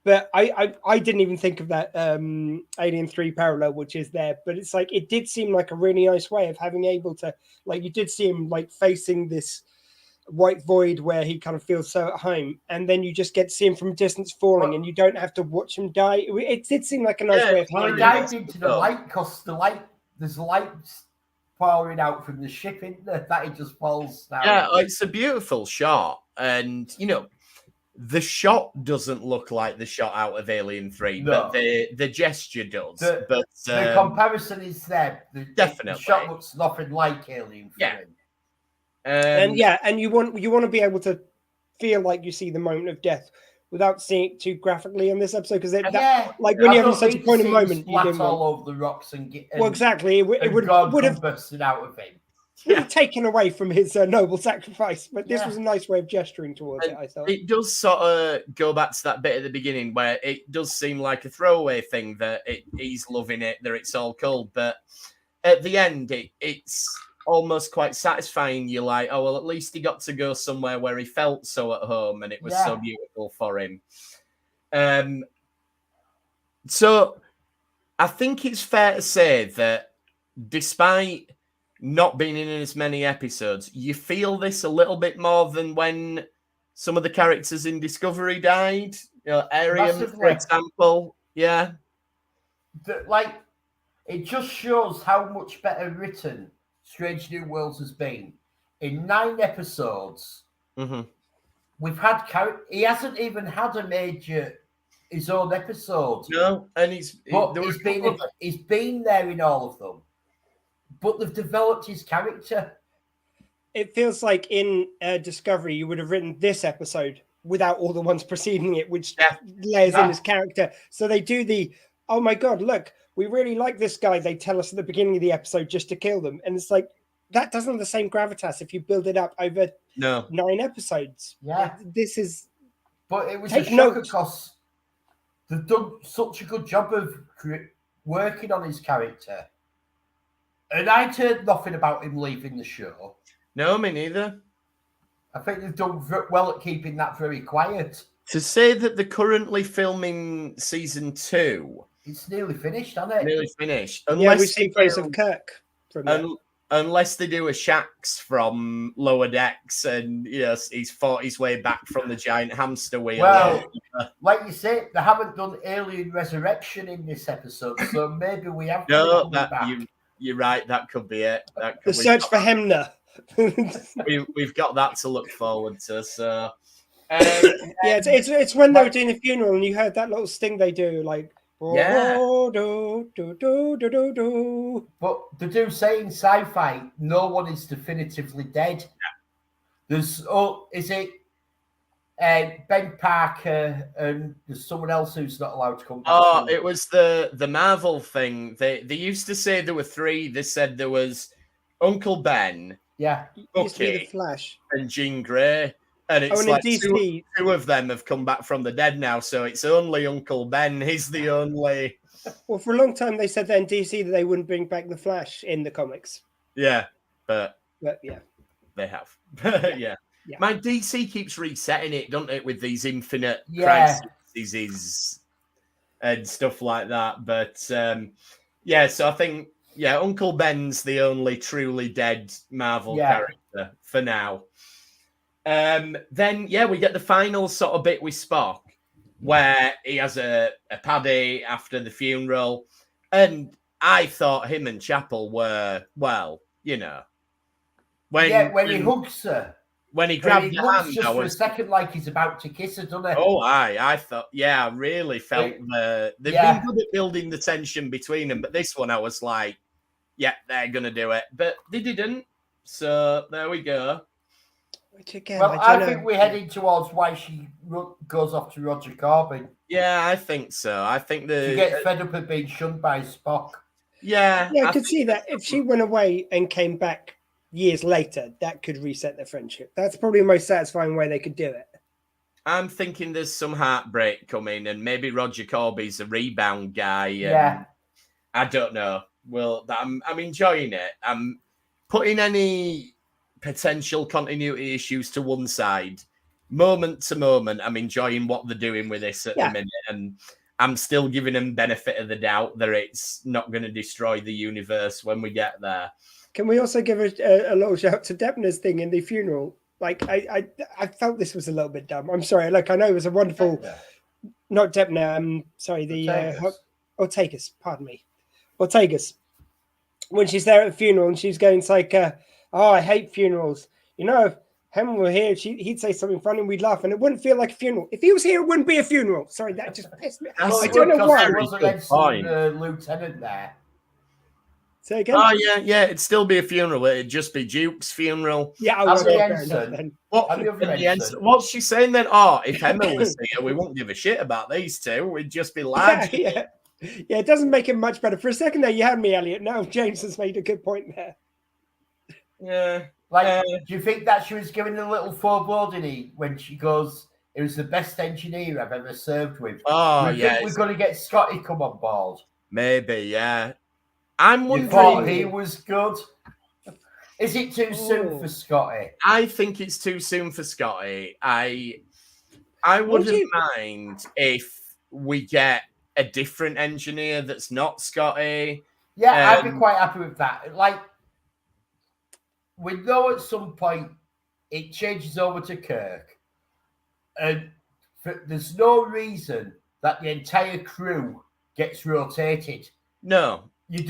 But I didn't even think of that Alien 3 parallel, which is there. But it's like it did seem like a really nice way of having able to, like, you did see him like facing this white void where he kind of feels so at home, and then you just get to see him from a distance falling, and you don't have to watch him die. It did seem like a nice way of he dived into the light because there's light pouring out from the ship in there that it just falls down. Yeah, it's a beautiful shot, and the shot doesn't look like the shot out of Alien 3, but the gesture does. But the comparison is there. Definitely, the shot looks nothing like Alien 3. Yeah. And you want to be able to feel like you see the moment of death without seeing it too graphically on this episode, because like when you have such a point of moment, you didn't all over the rocks and exactly it would have busted out of him. Would have taken away from his noble sacrifice, but this was a nice way of gesturing towards it. I thought it does sort of go back to that bit at the beginning where it does seem like a throwaway thing that he's loving it, that it's all cool, but at the end it's almost quite satisfying. You're like, oh well, at least he got to go somewhere where he felt so at home, and it was so beautiful for him. So I think it's fair to say that despite not being in as many episodes, you feel this a little bit more than when some of the characters in Discovery died. Ariam, for example. Yeah. It just shows how much better written Strange New Worlds has been. In 9 episodes, we've had he hasn't even had his own episode. No, and he's been there in all of them. But they've developed his character. It feels like in Discovery, you would have written this episode without all the ones preceding it, which layers in his character. So they do oh my God, look, we really like this guy. They tell us at the beginning of the episode just to kill them. And it's like, that doesn't have the same gravitas if you build it up over 9 episodes. Yeah. But it was a shock because they've done such a good job of working on his character. And I'd heard nothing about him leaving the show. No, me neither. I think they've done well at keeping that very quiet. To say that they're currently filming season 2, It's nearly finished, hasn't it? Nearly finished. Yeah, we've seen photos of Kirk from that. Unless they do a Shax from Lower Decks and yes, he's fought his way back from the giant hamster wheel. Well, like you say, they haven't done Alien Resurrection in this episode, so maybe we have to back. You're right, that could be it. The search for Hemner. We've got that to look forward to. So yeah, it's when they were doing the funeral and you heard that little sting they do, like yeah. But they do say in sci-fi, no one is definitively dead. There's is it Ben Parker and there's someone else who's not allowed to come back? It was the Marvel thing. They used to say there were 3. They said there was Uncle Ben, Bucky, the Flash, and Jean Grey. And it's like DC, two of them have come back from the dead now, so it's only Uncle Ben. He's the only. Well, for a long time they said that in DC that they wouldn't bring back the Flash in the comics. Yeah, but yeah, they have. yeah. My DC keeps resetting it, doesn't it, with these infinite crises and stuff like that. But so I think Uncle Ben's the only truly dead Marvel character for now. Then we get the final sort of bit with Spock where he has a paddy after the funeral, and I thought him and Chapel were when he hugs her, when he grabbed her hand, just for a second like he's about to kiss her, doesn't he? I thought I really felt they've been good at building the tension between them, but this one I was like, they're gonna do it, but they didn't, so there we go. Again, I think we're heading towards why she goes off to Roger Corbin. Yeah, I think so. I think she gets fed up of being shunned by Spock. Yeah, I could see that if she went away and came back years later, that could reset their friendship. That's probably the most satisfying way they could do it. I'm thinking there's some heartbreak coming, and maybe Roger Corby's a rebound guy. Yeah, I don't know. Well, I'm enjoying it. I'm putting any potential continuity issues to one side. Moment to moment, I'm enjoying what they're doing with this at the minute, and I'm still giving them benefit of the doubt that it's not going to destroy the universe when we get there. Can we also give a little shout to Debner's thing in the funeral? Like, I felt this was a little bit dumb. I'm sorry. Look, I know it was a wonderful, not Debner. Sorry, Ortegas. Pardon me, Ortegas. When she's there at the funeral and she's going, it's like, I hate funerals. If Hemmer were here, he'd say something funny and we'd laugh, and it wouldn't feel like a funeral. If he was here, it wouldn't be a funeral. Sorry, that just pissed me off. I don't know why. There was an excellent lieutenant there. Say again? Oh, yeah, it'd still be a funeral. It'd just be Duke's funeral. Yeah, What's she saying then? If Hemmer was here, we wouldn't give a shit about these two. We'd just be lads. Yeah, it doesn't make it much better. For a second there, you had me, Elliot. Now James has made a good point there. Yeah. Do you think that she was giving a little foreboding when she goes, it was the best engineer I've ever served with? Think we're going to get Scotty come on board? Maybe, yeah. I'm wondering. You thought he was good? Is it too soon for Scotty? I think it's too soon for Scotty. I wouldn't mind if we get a different engineer that's not Scotty. Yeah, I'd be quite happy with that. We know at some point it changes over to Kirk, and there's no reason that the entire crew gets rotated. No, you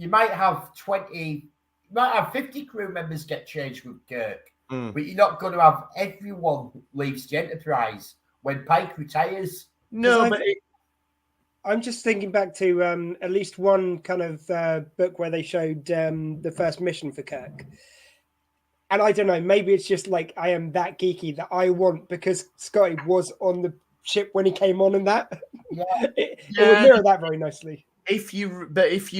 might have 50 crew members get changed with Kirk, but you're not going to have everyone leaves the Enterprise when Pike retires. No, but I'm just thinking back to at least one kind of book where they showed the first mission for Kirk. And I don't know, maybe it's just like I am that geeky that I want, because Scotty was on the ship when he came on and that. Yeah. It would mirror that very nicely. If you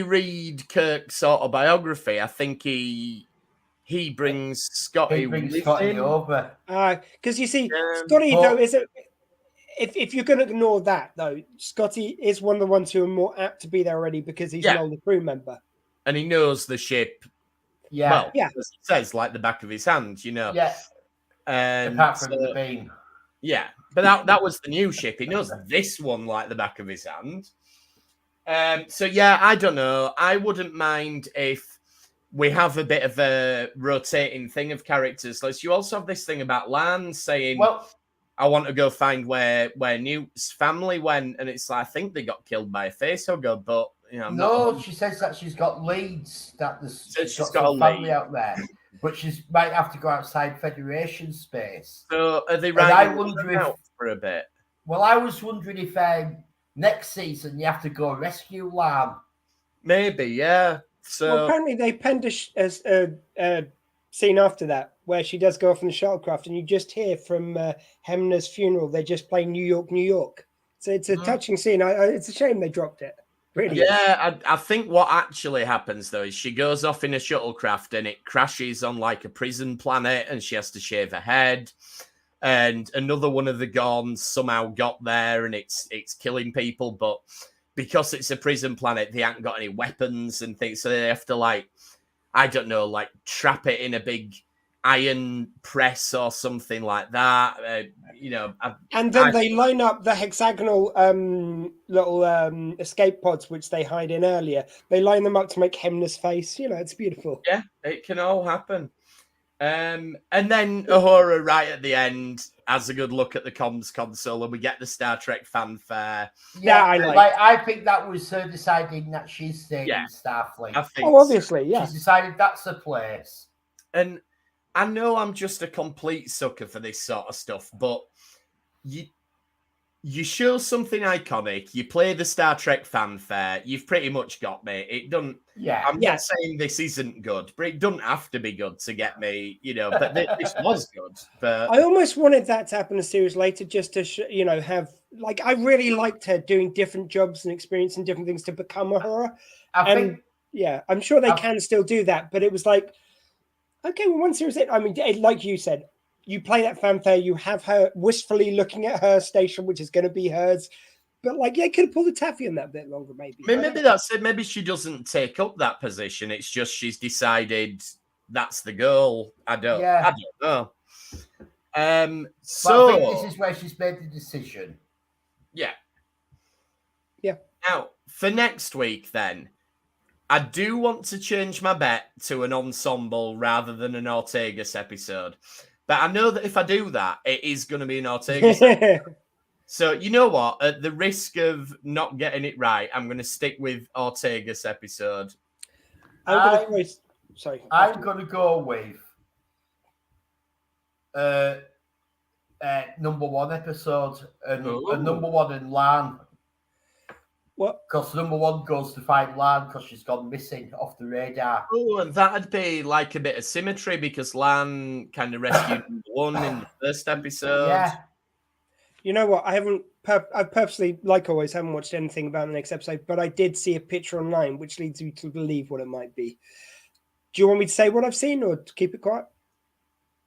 read Kirk's autobiography, I think he brings Scotty over. Because you see, Scotty though is a. If you're going to ignore that, though, Scotty is one of the ones who are more apt to be there already because he's an older crew member. And he knows the ship. Yeah. As it says, like the back of his hand, Yeah. And apart from the beam. Yeah. But that was the new ship. He knows this one like the back of his hand. So yeah, I don't know. I wouldn't mind if we have a bit of a rotating thing of characters. Like, you also have this thing about Lan saying, Well, I want to go find where Newt's family went, and it's like, I think they got killed by a facehugger, but you know, I'm no, not... she says that she's got leads, that She's she's got got some a family lead. out there, but she might have to go outside Federation space. So are they And I writing wonder them if- out for a bit? Well, I was wondering if next season you have to go rescue Lan. Maybe, yeah. So Well, apparently they penned a scene after that where she does go off in the shuttlecraft, and you just hear from Hemner's funeral. They just play New York, New York. So it's a touching scene. It's a shame they dropped it. Really? yeah, I think what actually happens though is she goes off in a shuttlecraft and it crashes on like a prison planet, and she has to shave her head. And another one of the Gorns somehow got there, and it's killing people, but because it's a prison planet, they haven't got any weapons and things, so they have to, like, I don't know, like trap it in a big iron press or something like that. And then they line up the hexagonal little escape pods, which they hide in earlier. They line them up to make Hemner's face. It's beautiful. Yeah, it can all happen. And then Uhura, right at the end, has a good look at the comms console, and we get the Star Trek fanfare. Yeah, I think that was her deciding that she's staying in Starfleet. I think obviously, yeah. She's decided that's the place. And I know I'm just a complete sucker for this sort of stuff, but you show something iconic, you play the Star Trek fanfare, you've pretty much got me. It doesn't. Yeah. I'm not saying this isn't good, but it doesn't have to be good to get me. But this was good. But I almost wanted that to happen a series later, just to have, like, I really liked her doing different jobs and experiencing different things to become a horror. I'm sure they can still do that, but it was like, okay, well, one series in. I mean, like you said, you play that fanfare, you have her wistfully looking at her station, which is going to be hers. But, like, could have pulled the taffy on that a bit longer, maybe. Maybe that's it. Maybe she doesn't take up that position. It's just she's decided that's the goal. I don't know. So I think this is where she's made the decision. Yeah. Yeah. Now, for next week, then, I do want to change my bet to an ensemble rather than an Ortegas episode. But I know that if I do that, it is going to be an Ortegas episode. So, you know what? At the risk of not getting it right, I'm going to stick with Ortegas episode. I'm going to go with number one episode and number one in Lan. What? Because number one goes to find Lan because she's gone missing off the radar. Oh, and that'd be like a bit of symmetry because Lan kind of rescued number one in the first episode. Yeah. You know what? I purposely, like always, haven't watched anything about the next episode, but I did see a picture online, which leads me to believe what it might be. Do you want me to say what I've seen or to keep it quiet?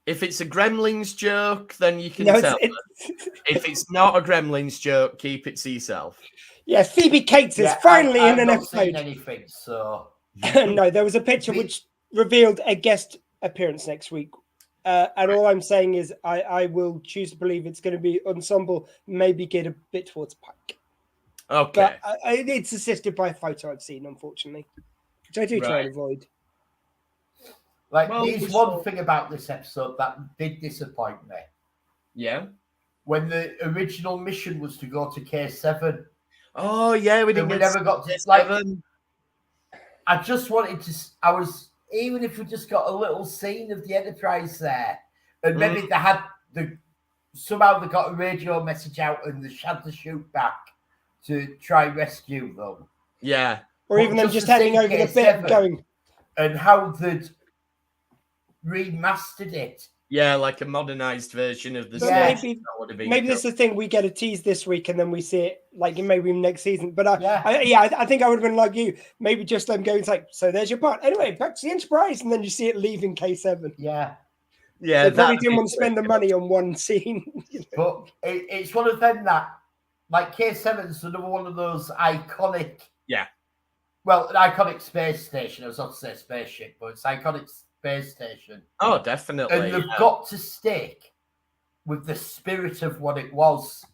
If it's a Gremlins joke, then you can tell. If it's not a Gremlins joke, keep it to yourself. Yeah, Phoebe Cates is finally in an episode. I've not seen anything, so... No, there was a picture which revealed a guest appearance next week. And all I'm saying is I will choose to believe it's going to be ensemble, maybe get a bit towards Pike. Okay. But it's assisted by a photo I've seen, unfortunately, which I do try and avoid. There's one thing about this episode that did disappoint me. Yeah? When the original mission was to go to K7. Oh, yeah, we never got to K7. I just wanted to... Even if we just got a little scene of the Enterprise there, and maybe they had somehow they got a radio message out and they had to shoot back to try and rescue them. Yeah. Or even them just heading over the bit and going. And how they'd remastered it. Yeah, like a modernized version of the stage. Maybe this is the thing, we get a tease this week and then we see it like maybe next season. But I think I would have been like you. Maybe just them going like, so there's your part. Anyway, back to the Enterprise, and then you see it leaving K7. Yeah. Yeah. They probably didn't want to spend the money on one scene. But it's one of them that, like, K7 is another one of those iconic. Yeah. Well, an iconic space station. I was not to say spaceship, but it's iconic space station. Oh, definitely. And they've got to stick with the spirit of what it was.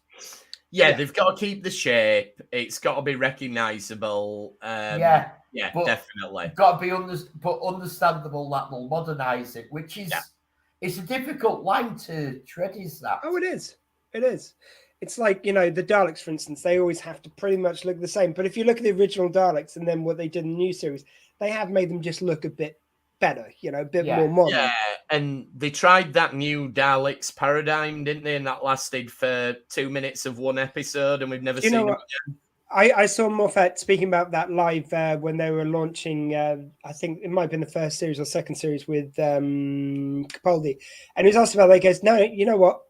Yeah, they've got to keep the shape. It's got to be recognisable. Yeah, but definitely. Got to be understandable that they'll modernise it, which is it's a difficult line to tread. Is that? Oh, it is. It is. It's like, the Daleks, for instance, they always have to pretty much look the same. But if you look at the original Daleks and then what they did in the new series, they have made them just look a bit better, a bit more modern. Yeah, and they tried that new Daleks paradigm, didn't they? And that lasted for 2 minutes of one episode, and we've never seen it again. I saw Moffat speaking about that live when they were launching, I think it might have been the first series or second series with Capaldi. And he was asked about it. He goes, no, you know what?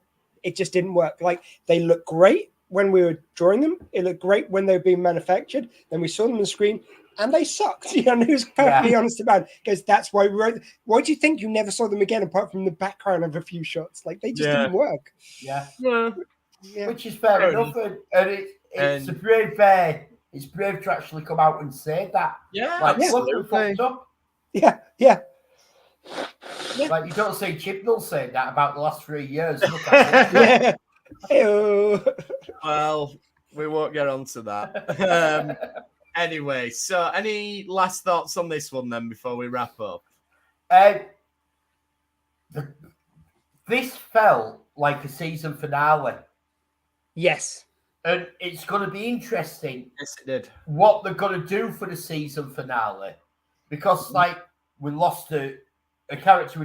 It just didn't work. Like, they look great when we were drawing them. It looked great when they were being manufactured. Then we saw them on the screen, and they sucked. And he was perfectly honest about it. Because that's why we wrote. Why do you think you never saw them again, apart from the background of a few shots? Like, they just didn't work. Yeah. Yeah. Which is fair enough. And it's a brave. It's brave to actually come out and say that. Yeah, like, absolutely. look, we fucked up. Yeah. Like, you don't see Chibnall saying that about the last 3 years. Look at it. Well, we won't get on to that. Anyway, so any last thoughts on this one then before we wrap up? This felt like a season finale. Yes. And it's going to be interesting. Yes, it did. What they're going to do for the season finale. Because, like, we lost a character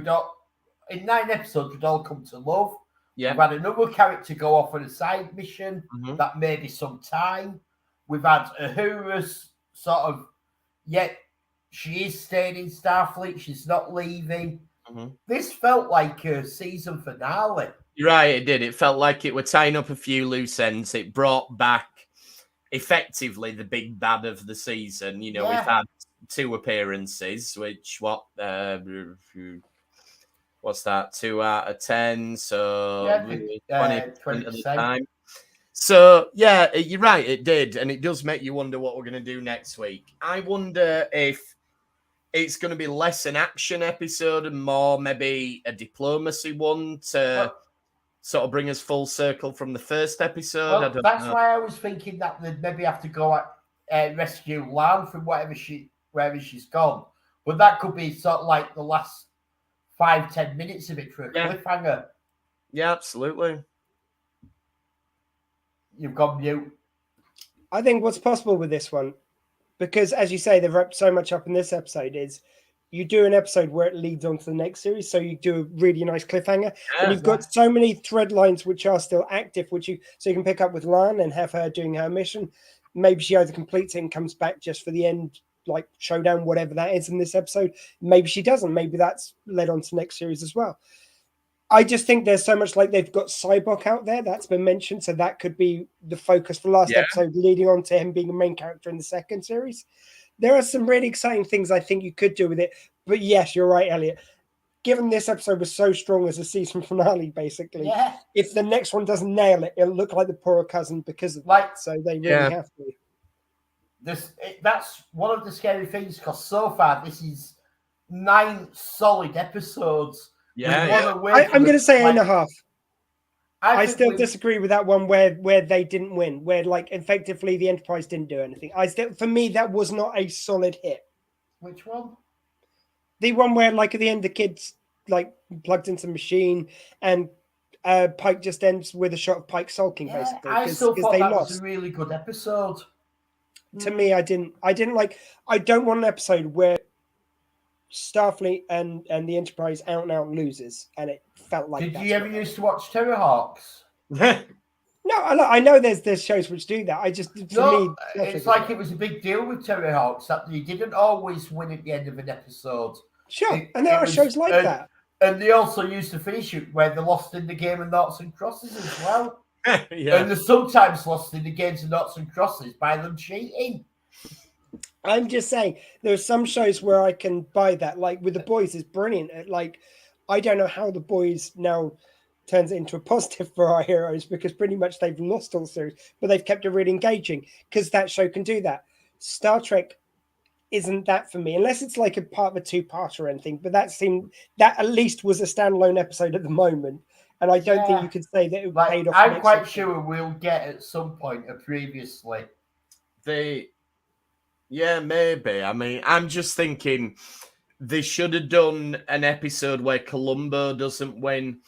in 9 episodes we'd all come to love. Yeah. We've had another character go off on a side mission that may be some time. We've had Uhura's sort of, she is staying in Starfleet. She's not leaving. This felt like a season finale. You're right, it did. It felt like it were tying up a few loose ends. It brought back effectively the big bad of the season. We've had 2 appearances, which what's that? 2 out of 10. So 20% of the time. So you're right, it did, and it does make you wonder what we're going to do next week. I wonder if it's going to be less an action episode and more maybe a diplomacy one to sort of bring us full circle from the first episode. Well, that's why I was thinking that they'd maybe have to go rescue Lan from wherever she's gone. But that could be sort of like the last 5-10 minutes of it for a cliffhanger. Yeah, absolutely. You've gone mute. I think what's possible with this one, because as you say, they've wrapped so much up in this episode, is you do an episode where it leads on to the next series. So you do a really nice cliffhanger. And you've got so many thread lines which are still active, so you can pick up with Lan and have her doing her mission. Maybe she either completes it and comes back just for the end, like showdown, whatever that is in this episode. Maybe she doesn't. Maybe that's led on to the next series as well. I just think there's so much, like, they've got Cyborg out there that's been mentioned, so that could be the focus for last episode, leading on to him being a main character in the second series. There are some really exciting things I think you could do with it, but yes, you're right, Elliot. Given this episode was so strong as a season finale, basically, if the next one doesn't nail it, it'll look like the poorer cousin because of that. So they really have to. That's one of the scary things, because so far this is 9 solid episodes. I'm going to say 8.5. I still disagree with that one where they didn't win, where like effectively the Enterprise didn't do anything. For me, that was not a solid hit. Which one? The one where, like, at the end, the kids like plugged into the machine, and Pike just ends with a shot of Pike sulking. Basically, I still thought that was a really good episode. To me, I didn't like. I don't want an episode where Starfleet and the Enterprise out and out loses, and it felt like. Did you ever used to watch Terrorhawks? No, I know there's shows which do that. It's like it was a big deal with Terrorhawks that you didn't always win at the end of an episode. Sure, and there are shows like that. And they also used to finish it where they lost in the game of noughts and crosses as well. And they sometimes lost in the games of noughts and crosses by them cheating. I'm just saying, there are some shows where I can buy that. Like with The Boys is brilliant. Like, I don't know how The Boys now turns it into a positive for our heroes, because pretty much they've lost all the series, but they've kept it really engaging because that show can do that. Star Trek isn't that for me, unless it's like a part of a 2-part or anything. But that at least was a standalone episode at the moment, and I don't think Yeah. you can say that it Like, paid off. I'm next quite episode. sure we'll get at some point a previously. Yeah, maybe. I mean, I'm just thinking they should have done an episode where Columbo doesn't win.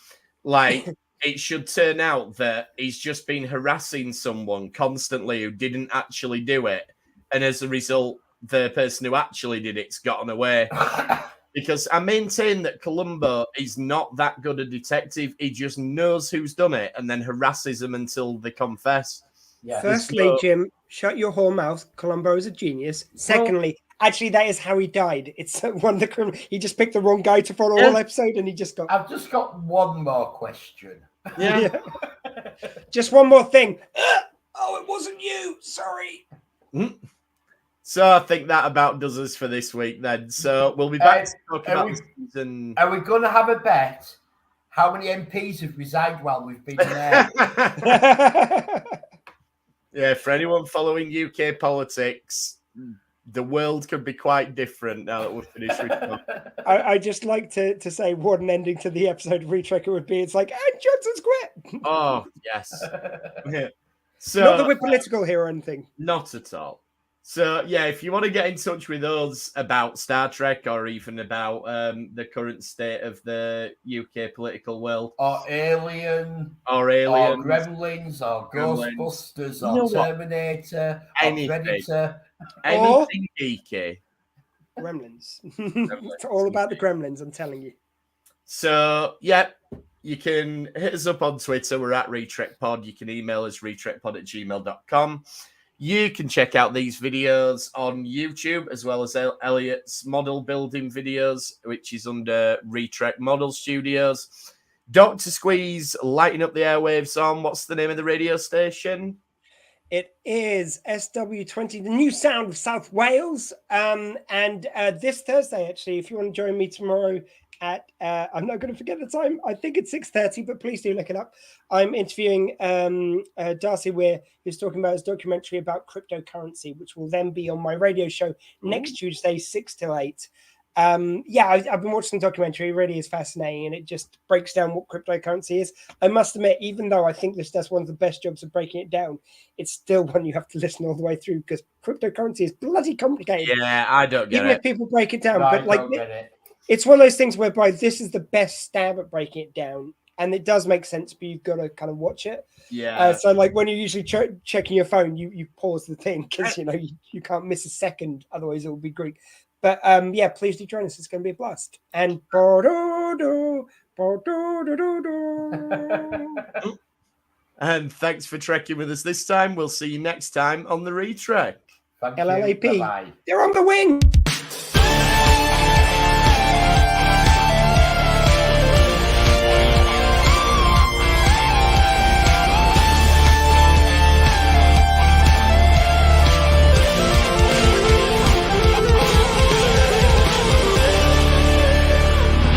Like, it should turn out that he's just been harassing someone constantly who didn't actually do it. And as a result, the person who actually did it's gotten away. Because I maintain that Columbo is not that good a detective. He just knows who's done it and then harasses them until they confess. Yeah. Firstly, Jim, shut your whore mouth. Columbo is a genius. Secondly, actually, that is how he died. It's one of the criminal. He just picked the wrong guy to follow all episode, and he just got. I've just got one more question. Yeah. Just one more thing. Oh, it wasn't you. Sorry. So I think that about does us for this week then. So we'll be back to talk about the season. Are we going to have a bet? How many MPs have resigned while we've been there? Yeah, for anyone following UK politics, the world could be quite different now that we're finished with I just like to say what an ending to the episode of Retracker would be. It's like, and Johnson's quit. Oh, yes. Yeah. So, Not that we're political here or anything. Not at all. So, yeah, if you want to get in touch with us about Star Trek or even about the current state of the UK political world, or Alien, or Gremlins, or Gremlins. Ghostbusters, You or know what? Terminator, Anything. or Predator. anything geeky. Gremlins. It's all about the Gremlins, I'm telling you. So, yeah, you can hit us up on Twitter. We're at RetrekPod. You can email us retrekpod@gmail.com. You can check out these videos on YouTube, as well as Elliot's model building videos, which is under Retrek Model Studios. Dr. Squeeze lighting up the airwaves on, what's the name of the radio station? It is SW20, the new sound of South Wales. And this Thursday, actually, if you want to join me tomorrow at, I'm not going to forget the time, I think it's 6:30, but please do look it up. I'm interviewing Darcy Weir, who's talking about his documentary about cryptocurrency, which will then be on my radio show next Tuesday, 6 till 8. I've been watching the documentary. It really is fascinating, and it just breaks down what cryptocurrency is. I must admit, even though I think this does one of the best jobs of breaking it down, it's still one you have to listen all the way through because cryptocurrency is bloody complicated. Yeah, I don't get even it. if people break it down, No, but I like don't get it. it's one of those things whereby this is the best stab at breaking it down, and it does make sense, but you've got to kind of watch it. Yeah. So like when you're usually checking your phone, you pause the thing because you can't miss a second, otherwise it will be Greek. But please do join us. It's going to be a blast. And And thanks for trekking with us this time. We'll see you next time on the Retrek. Thank you. LLAP. Bye-bye. They're on the wing.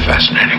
Fascinating.